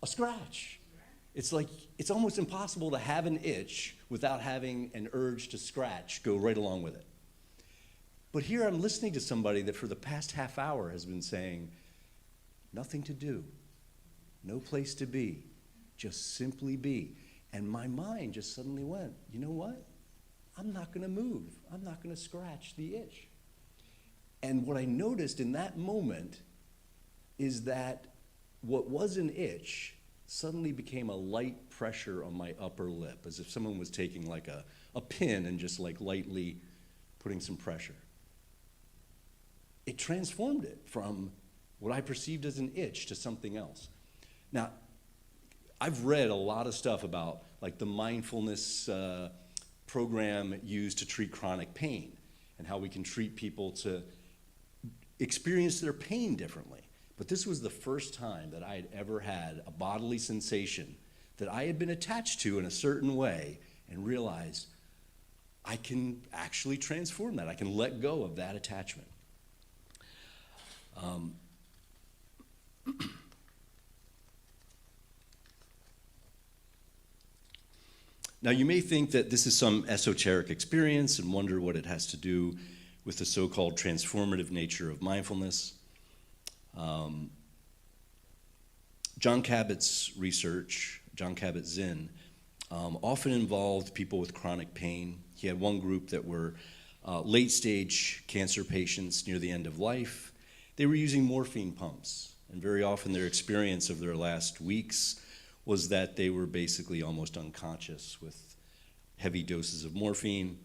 A scratch. It's like, it's almost impossible to have an itch without having an urge to scratch go right along with it. But here I'm listening to somebody that for the past half hour has been saying, nothing to do, no place to be, just simply be. And my mind just suddenly went, you know what? I'm not going to move. I'm not going to scratch the itch. And what I noticed in that moment is that what was an itch suddenly became a light pressure on my upper lip, as if someone was taking like a pin and just like lightly putting some pressure. It transformed it from what I perceived as an itch to something else. Now, I've read a lot of stuff about like the mindfulness program used to treat chronic pain and how we can treat people to experience their pain differently. But this was the first time that I had ever had a bodily sensation that I had been attached to in a certain way and realized I can actually transform that. I can let go of that attachment. Now, you may think that this is some esoteric experience and wonder what it has to do with the so-called transformative nature of mindfulness. Jon Kabat-Zinn's research, Jon Kabat-Zinn, often involved people with chronic pain. He had one group that were late-stage cancer patients near the end of life. They were using morphine pumps, and very often their experience of their last weeks was that they were basically almost unconscious with heavy doses of morphine.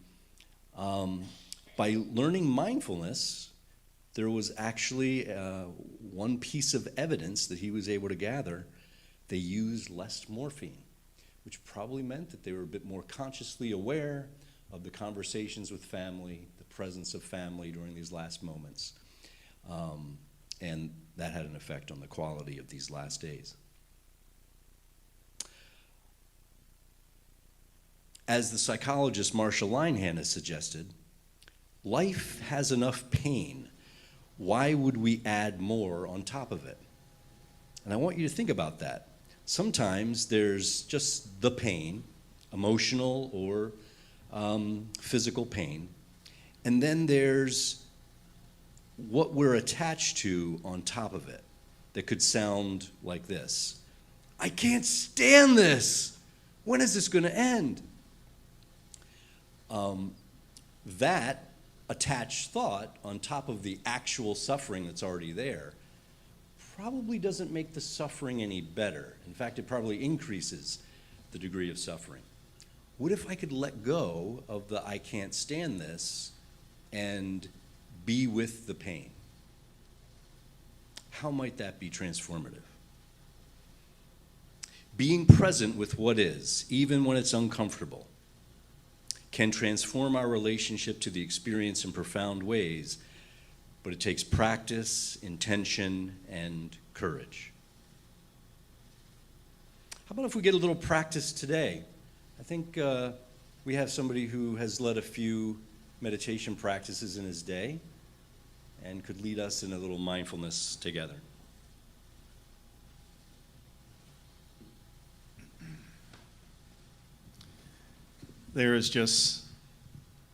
By learning mindfulness, there was actually one piece of evidence that he was able to gather. They used less morphine, which probably meant that they were a bit more consciously aware of the conversations with family, the presence of family during these last moments. And that had an effect on the quality of these last days. As the psychologist Marsha Linehan has suggested, life has enough pain. Why would we add more on top of it? And I want you to think about that. Sometimes there's just the pain, emotional or physical pain, and then there's what we're attached to on top of it that could sound like this. I can't stand this. When is this going to end? That attached thought on top of the actual suffering that's already there probably doesn't make the suffering any better. In fact, it probably increases the degree of suffering. What if I could let go of the I can't stand this and be with the pain? How might that be transformative? Being present with what is, even when it's uncomfortable, can transform our relationship to the experience in profound ways, but it takes practice, intention, and courage. How about if we get a little practice today? I think we have somebody who has led a few meditation practices in his day and could lead us in a little mindfulness together. There is just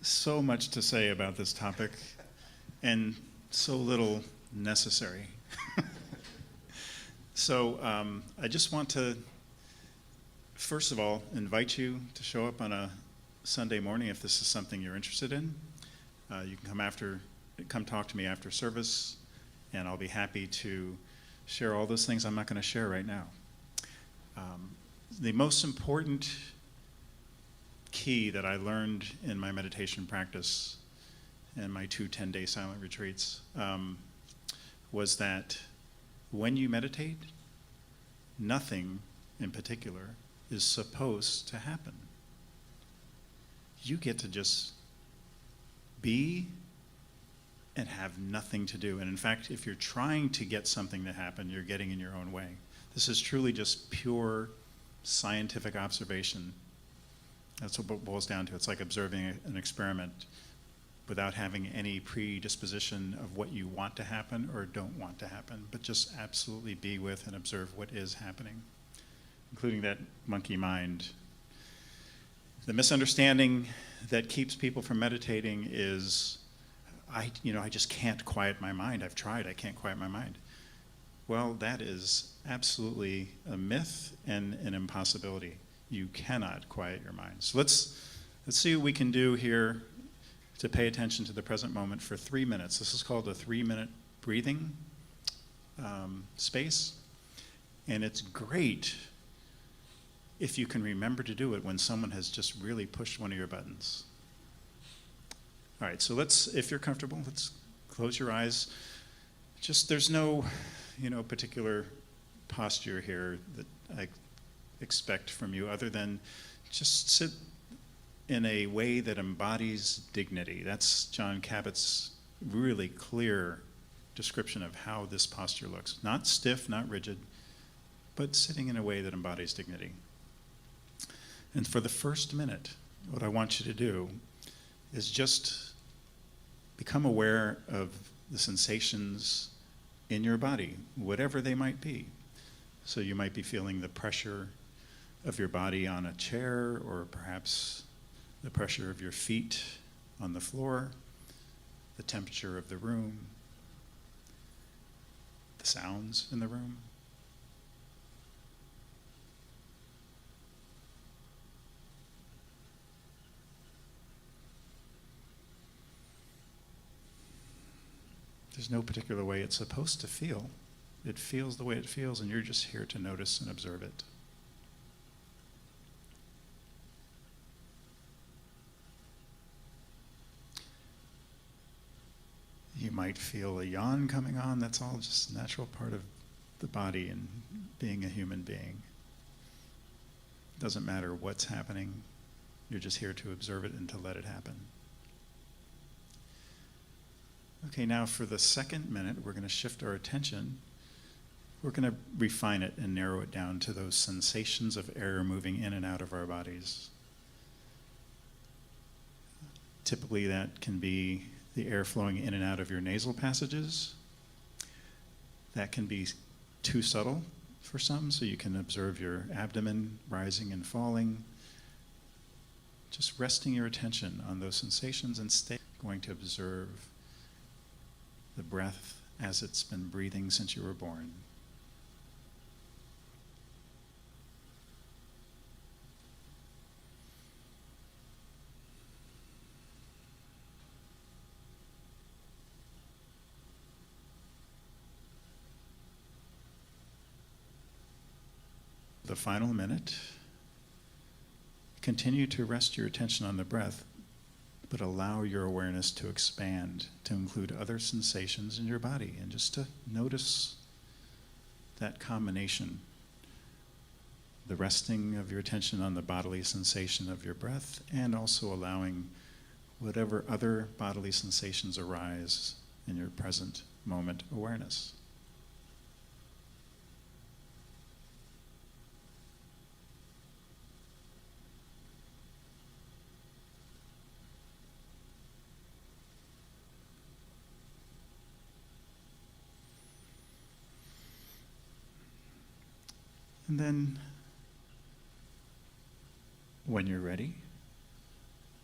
so much to say about this topic and so little necessary. So I just want to, first of all, invite you to show up on a Sunday morning if this is something you're interested in. You can come talk to me after service, and I'll be happy to share all those things I'm not going to share right now. The most important key that I learned in my meditation practice and my 2 10-day silent retreats was that when you meditate, nothing in particular is supposed to happen. You get to just be and have nothing to do. And in fact, if you're trying to get something to happen, you're getting in your own way. This is truly just pure scientific observation. That's what it boils down to. It's like observing an experiment without having any predisposition of what you want to happen or don't want to happen, but just absolutely be with and observe what is happening, including that monkey mind. The misunderstanding that keeps people from meditating is, I just can't quiet my mind. I've tried, I can't quiet my mind. Well, that is absolutely a myth and an impossibility. You cannot quiet your mind. So let's see what we can do here to pay attention to the present moment for 3 minutes. This is called a 3-minute breathing space. And it's great if you can remember to do it when someone has just really pushed one of your buttons. All right, so if you're comfortable, let's close your eyes. There's no, particular posture here that I expect from you other than just sit in a way that embodies dignity. That's John Cabot's really clear description of how this posture looks. Not stiff, not rigid, but sitting in a way that embodies dignity. And for the first minute, what I want you to do is just become aware of the sensations in your body, whatever they might be. So you might be feeling the pressure of your body on a chair, or perhaps the pressure of your feet on the floor, the temperature of the room, the sounds in the room. There's no particular way it's supposed to feel. It feels the way it feels, and you're just here to notice and observe it. You might feel a yawn coming on. That's all just a natural part of the body and being a human being. Doesn't matter what's happening. You're just here to observe it and to let it happen. Okay, now for the second minute, we're going to shift our attention. We're going to refine it and narrow it down to those sensations of air moving in and out of our bodies. Typically, that can be the air flowing in and out of your nasal passages. That can be too subtle for some, so you can observe your abdomen rising and falling. Just resting your attention on those sensations and stay going to observe the breath as it's been breathing since you were born. The final minute, continue to rest your attention on the breath, but allow your awareness to expand to include other sensations in your body and just to notice that combination. The resting of your attention on the bodily sensation of your breath and also allowing whatever other bodily sensations arise in your present moment awareness. And then, when you're ready,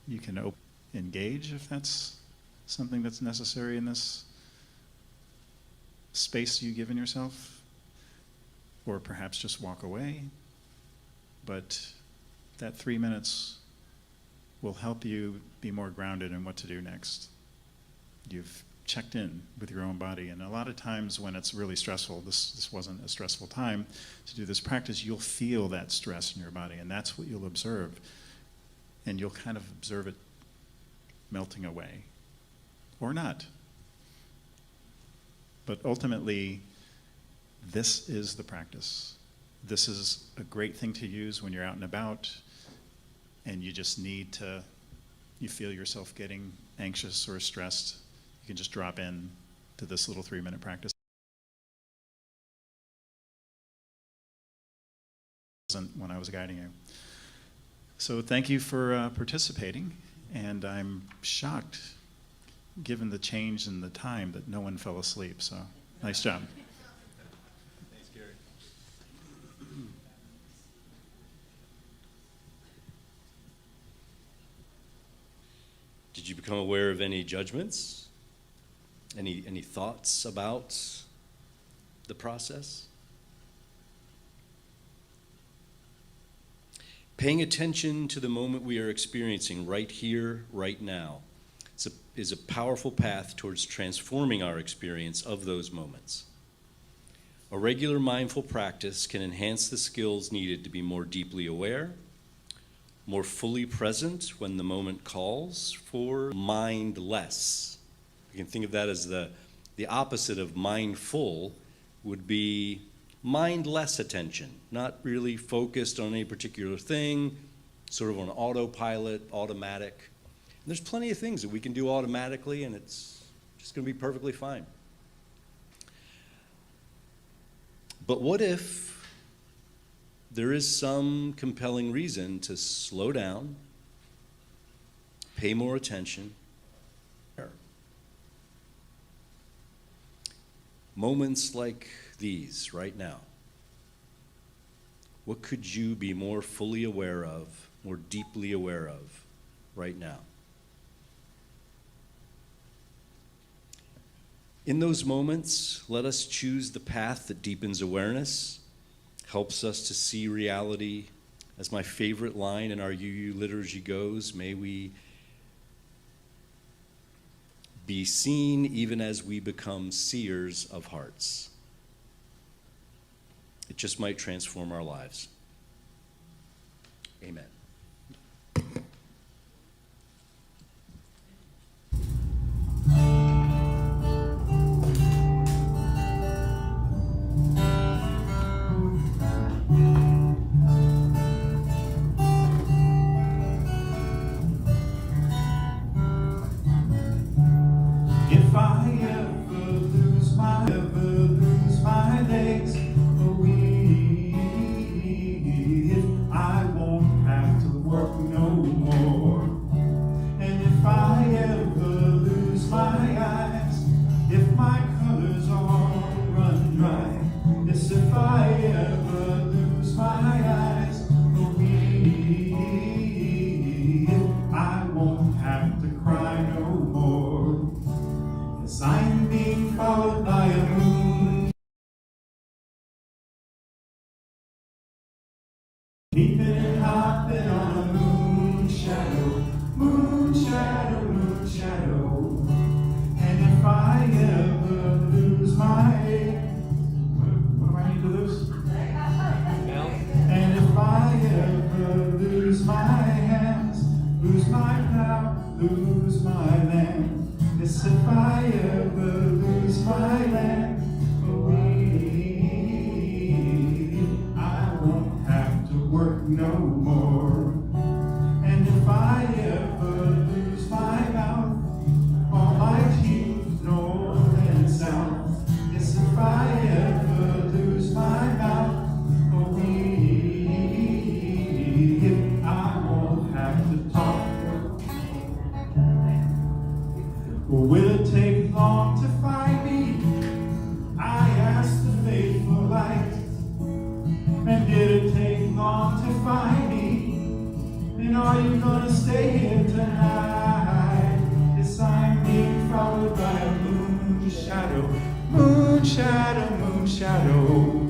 you can engage if that's something that's necessary in this space you've given yourself, or perhaps just walk away. But that 3 minutes will help you be more grounded in what to do next. You've checked in with your own body, and a lot of times when it's really stressful, this wasn't a stressful time to do this practice, you'll feel that stress in your body, and that's what you'll observe, and you'll kind of observe it melting away, or not. But ultimately, this is the practice. This is a great thing to use when you're out and about, and you just need to, you feel yourself getting anxious or stressed, you can just drop in to this little 3-minute practice. When I was guiding you. So thank you for participating, and I'm shocked, given the change in the time, that no one fell asleep, so nice job. Thanks, Gary. Did you become aware of any judgments? Any thoughts about the process? Paying attention to the moment we are experiencing right here, right now, is a powerful path towards transforming our experience of those moments. A regular mindful practice can enhance the skills needed to be more deeply aware, more fully present when the moment calls for, mindless. You can think of that as the opposite of mindful would be mindless attention, not really focused on any particular thing, sort of on autopilot, automatic. And there's plenty of things that we can do automatically, and it's just going to be perfectly fine. But what if there is some compelling reason to slow down, pay more attention? Moments like these right now, what could you be more fully aware of, more deeply aware of right now? In those moments, let us choose the path that deepens awareness, helps us to see reality. As my favorite line in our UU liturgy goes, may we be seen even as we become seers of hearts. It just might transform our lives. Amen. I ever lose my legs or weak, I won't have to work no more. And if I ever lose my eyes, if my colors all run dry, yes, if I ever lose my eyes or weak, I won't have to cry no more. Yes, I'm being followed by a moon, leaping and hopping on a moon shadow, moon shadow, moon shadow. And if I ever lose my, what do I need to lose? And if I ever lose my hands, lose my plow, lose my land, yes, if I ever lose my land, I won't have to work no more. And if I ever lose my mouth, all my teeth north and south, yes, if I ever lose my mouth, I won't have to talk. Will it take long to find me? I asked the faithful light. And did it take long to find me? And are you gonna stay here tonight? Yes, I'm being followed by a moon shadow, moon shadow, moon shadow.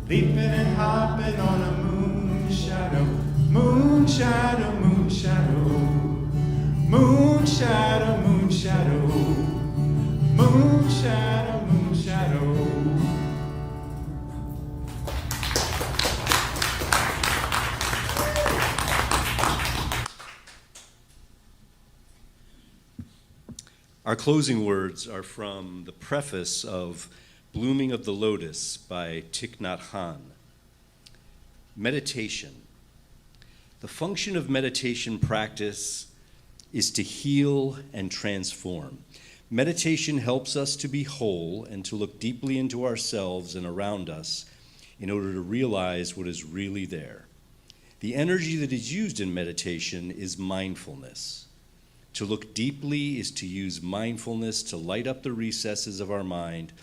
Leaping and hopping on a moon shadow, moon shadow, moon shadow. Moon shadow, moon shadow. Moon shadow, moon shadow. Our closing words are from the preface of Blooming of the Lotus by Thich Nhat Hanh. Meditation. The function of meditation practice is to heal and transform. Meditation helps us to be whole and to look deeply into ourselves and around us in order to realize what is really there. The energy that is used in meditation is mindfulness. To look deeply is to use mindfulness to light up the recesses of our mind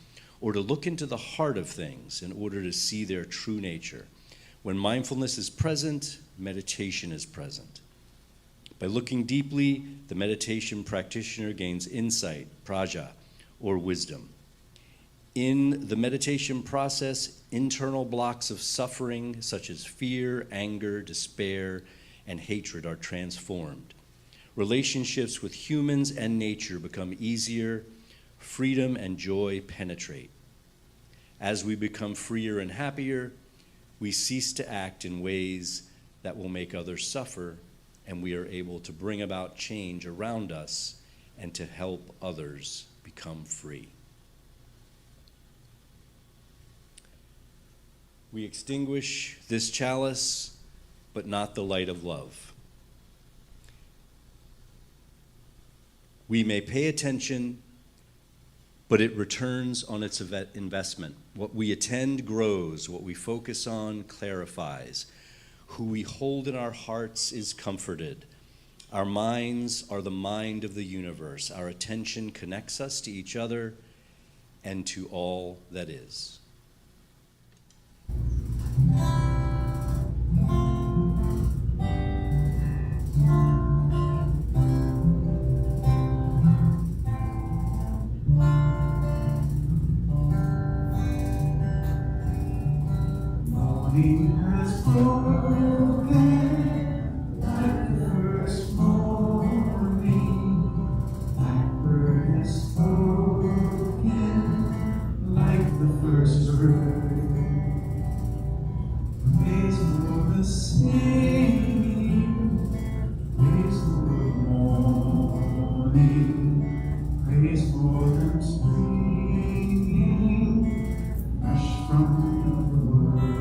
or to look into the heart of things in order to see their true nature. When mindfulness is present, meditation is present. By looking deeply, the meditation practitioner gains insight, praja, or wisdom. In the meditation process, internal blocks of suffering, such as fear, anger, despair, and hatred, are transformed. Relationships with humans and nature become easier. Freedom and joy penetrate. As we become freer and happier, we cease to act in ways that will make others suffer, and we are able to bring about change around us and to help others become free. We extinguish this chalice, but not the light of love. We may pay attention, but it returns on its investment. What we attend grows, what we focus on clarifies. Who we hold in our hearts is comforted. Our minds are the mind of the universe. Our attention connects us to each other and to all that is. Morning has broken like the first morning. Blackbird has spoken like the first bird. Praise for the singing, praise for the morning, praise for them springing fresh from the word.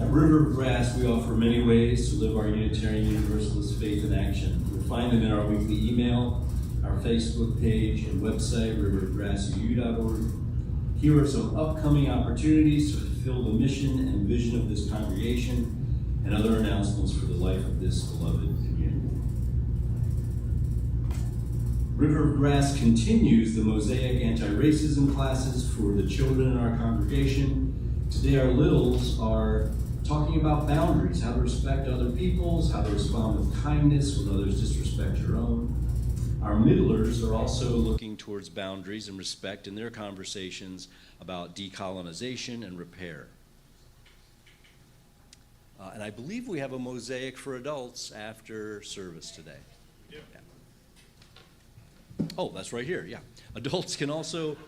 At River of Grass Grass, we offer many ways to live our Unitarian Universalist faith in action. You'll find them in our weekly email, our Facebook page, and website, riverofgrassuu.org. Here are some upcoming opportunities to fulfill the mission and vision of this congregation and other announcements for the life of this beloved community. River of Grass continues the Mosaic anti-racism classes for the children in our congregation. Today our littles are talking about boundaries, how to respect other people's, how to respond with kindness when others disrespect your own. Our middlers are also looking towards boundaries and respect in their conversations about decolonization and repair. And I believe we have a mosaic for adults after service today. Yeah. Oh, that's right here, yeah. Adults can also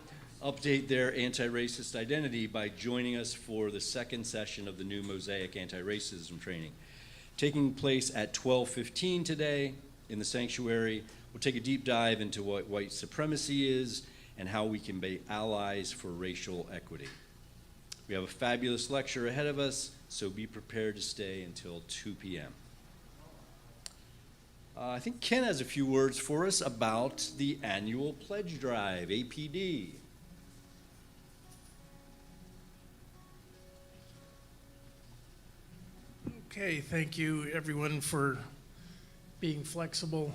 update their anti-racist identity by joining us for the second session of the new Mosaic anti-racism training. Taking place at 12:15 today in the sanctuary, we'll take a deep dive into what white supremacy is and how we can be allies for racial equity. We have a fabulous lecture ahead of us, so be prepared to stay until 2 p.m. I think Ken has a few words for us about the annual pledge drive, APD. Okay, thank you everyone for being flexible.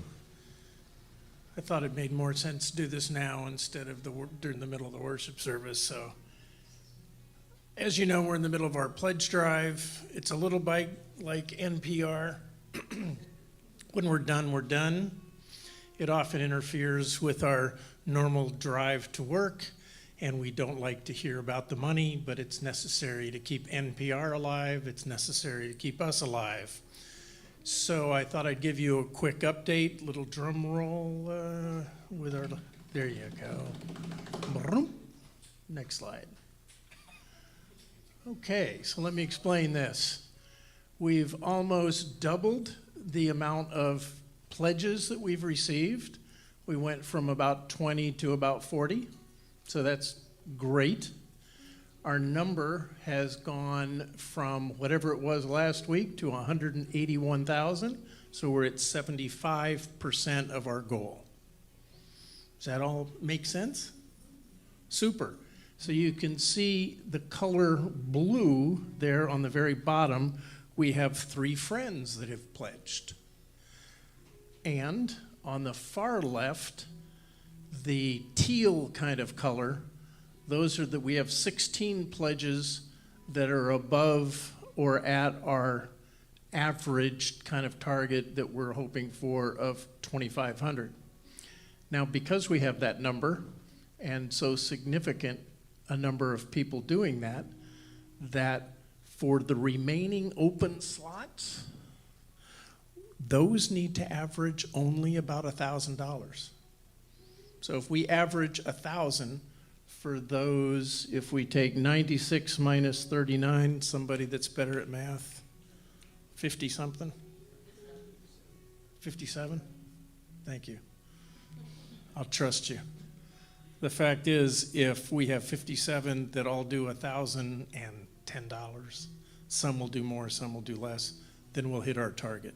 I thought it made more sense to do this now instead of during the middle of the worship service. So, as you know, we're in the middle of our pledge drive. It's a little bit like NPR. When we're done, we're done. It often interferes with our normal drive to work, and we don't like to hear about the money, but it's necessary to keep NPR alive. It's necessary to keep us alive. So I thought I'd give you a quick update, little drum roll with our, there you go. Next slide. Okay, so let me explain this. We've almost doubled the amount of pledges that we've received. We went from about 20 to about 40, so that's great. Our number has gone from whatever it was last week to 181,000, so we're at 75% of our goal. Does that all make sense? Super. So you can see the color blue there on the very bottom. We have 3 friends that have pledged. And on the far left, the teal kind of color, those are that we have 16 pledges that are above or at our average kind of target that we're hoping for of 2,500. Now, because we have that number and so significant a number of people doing that, that for the remaining open slots, those need to average only about $1,000. So if we average 1,000 for those, if we take 96 minus 39, somebody that's better at math, 50 something? 57? Thank you. I'll trust you. The fact is, if we have 57 that all do $1,010, some will do more, some will do less, then we'll hit our target.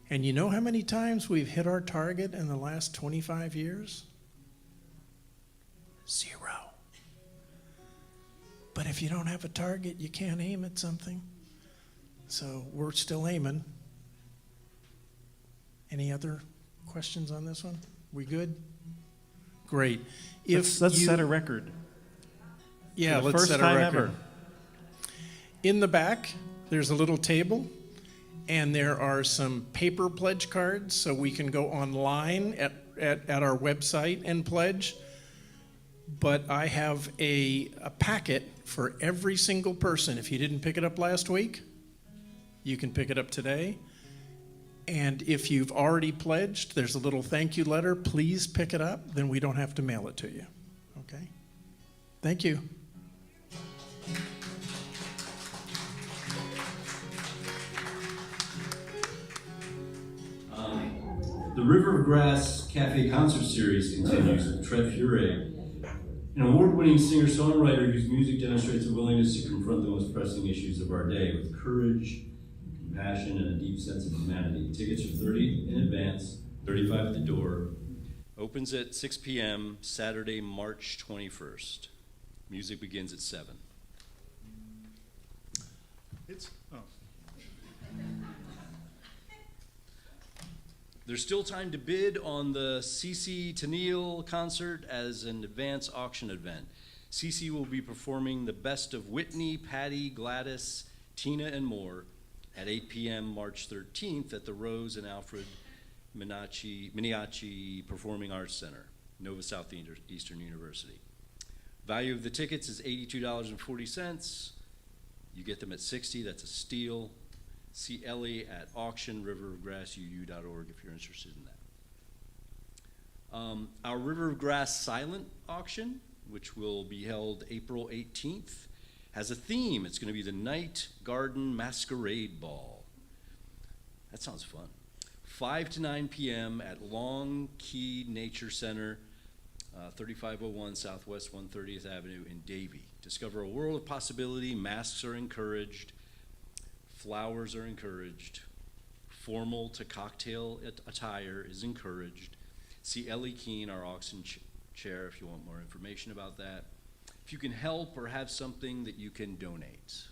And you know how many times we've hit our target in the last 25 years? 0. But if you don't have a target, you can't aim at something. So we're still aiming. Any other questions on this one? We good? Great. Let's set a record. Yeah, For the let's first set a time record. ever. In the back, there's a little table, and there are some paper pledge cards, so we can go online at our website and pledge. But I have a packet for every single person. If you didn't pick it up last week, you can pick it up today. And if you've already pledged, there's a little thank you letter. Please pick it up, then we don't have to mail it to you. Okay? Thank you. The River of Grass Cafe Concert Series continues with Trev Hure, an award-winning singer-songwriter whose music demonstrates a willingness to confront the most pressing issues of our day with courage, passion and a deep sense of humanity. Tickets are $30 in advance, $35 at the door. Opens at 6 p.m. Saturday, March 21st. Music begins at 7. There's still time to bid on the CeCe Tennille concert as an advance auction event. CeCe will be performing the best of Whitney, Patty, Gladys, Tina, and more at 8 p.m. March 13th at the Rose and Alfred Miniacci Performing Arts Center, Nova Southeastern University. Value of the tickets is $82.40. You get them at $60, that's a steal. See Ellie at auctionriverofgrassuu.org if you're interested in that. Our River of Grass silent auction, which will be held April 18th, has a theme. It's going to be the Night Garden Masquerade Ball. That sounds fun. 5 to 9 p.m. at Long Key Nature Center, 3501 Southwest 130th Avenue in Davie. Discover a world of possibility. Masks are encouraged. Flowers are encouraged. Formal to cocktail attire is encouraged. See Ellie Keene, our auction chair, if you want more information about that. If you can help or have something that you can donate.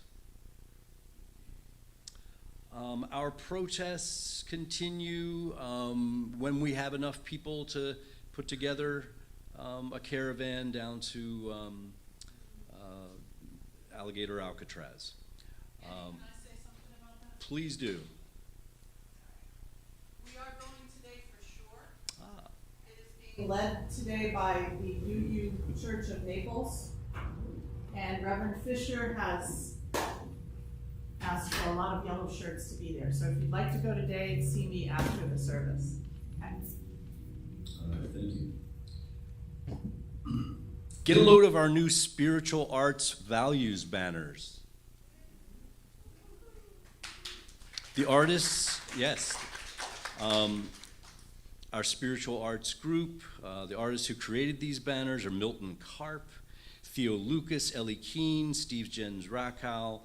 Our protests continue when we have enough people to put together a caravan down to Alligator Alcatraz. Can I say something about that? Please do. We are going today for sure. Ah. It is being led today by the UU Church of Naples. And Reverend Fisher has asked for a lot of yellow shirts to be there. So if you'd like to go today, see me after the service. Thanks. All right, thank you. Get a load of our new spiritual arts values banners. The artists, yes. Our spiritual arts group, the artists who created these banners are Milton Karp, Theo Lucas, Ellie Keene, Steve Jens Rakow,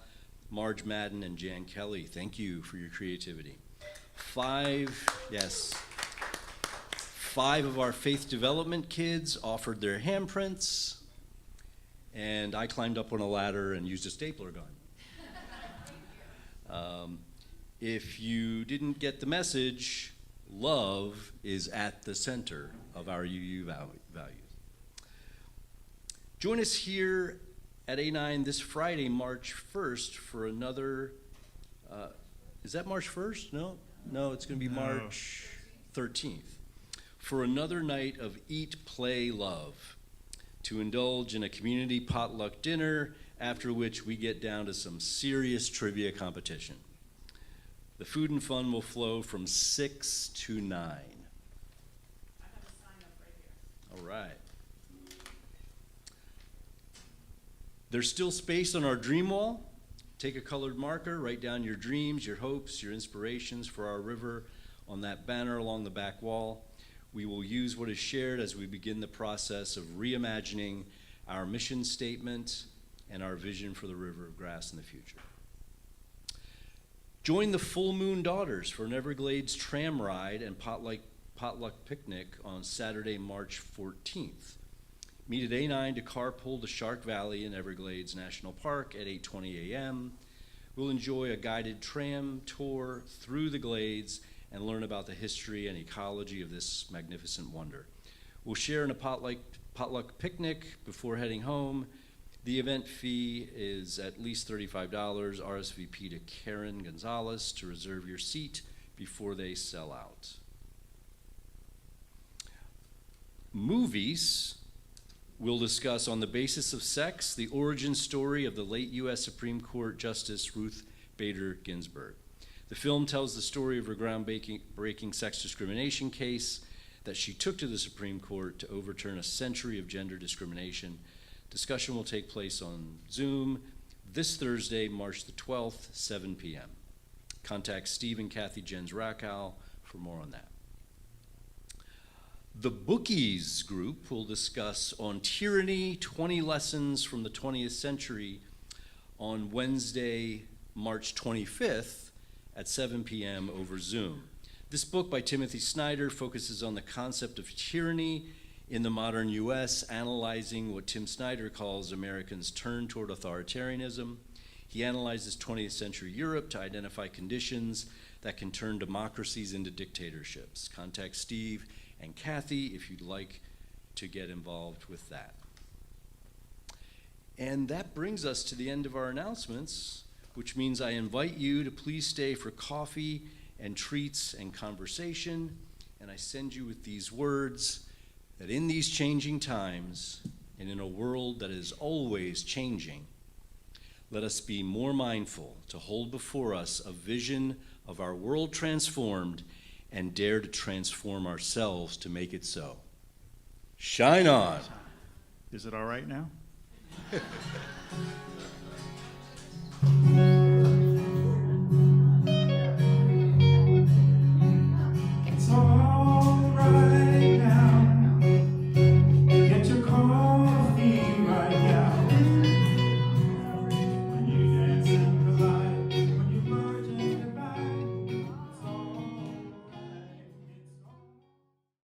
Marge Madden, and Jan Kelly. Thank you for your creativity. 5 of our faith development kids offered their handprints, and I climbed up on a ladder and used a stapler gun. If you didn't get the message, love is at the center of our UU values. Join us here at A9 this Friday, March 1st, for another, is that March 1st? No, it's going to be March 13th, for another night of Eat, Play, Love, to indulge in a community potluck dinner, after which we get down to some serious trivia competition. The food and fun will flow from 6 to 9. I have a sign up right here. All right. There's still space on our dream wall. Take a colored marker, write down your dreams, your hopes, your inspirations for our river on that banner along the back wall. We will use what is shared as we begin the process of reimagining our mission statement and our vision for the River of Grass in the future. Join the Full Moon Daughters for an Everglades tram ride and potluck picnic on Saturday, March 14th. Meet at A9 to carpool to Shark Valley in Everglades National Park at 8:20 a.m. We'll enjoy a guided tram tour through the glades and learn about the history and ecology of this magnificent wonder. We'll share in a potluck picnic before heading home. The event fee is at least $35. RSVP to Karen Gonzalez to reserve your seat before they sell out. Movies. We'll discuss On the Basis of Sex, the origin story of the late U.S. Supreme Court Justice Ruth Bader Ginsburg. The film tells the story of her groundbreaking sex discrimination case that she took to the Supreme Court to overturn a century of gender discrimination. Discussion will take place on Zoom this Thursday, March the 12th, 7 p.m. Contact Steve and Kathy Jens Rakow for more on that. The Bookies group will discuss On Tyranny, 20 Lessons from the 20th Century on Wednesday, March 25th at 7 p.m. over Zoom. This book by Timothy Snyder focuses on the concept of tyranny in the modern U.S., analyzing what Tim Snyder calls Americans' turn toward authoritarianism. He analyzes 20th century Europe to identify conditions that can turn democracies into dictatorships. Contact Steve and Kathy if you'd like to get involved with that. And that brings us to the end of our announcements, which means I invite you to please stay for coffee and treats and conversation. And I send you with these words that in these changing times and in a world that is always changing, let us be more mindful to hold before us a vision of our world transformed and dare to transform ourselves to make it so. Shine on. Is it all right now?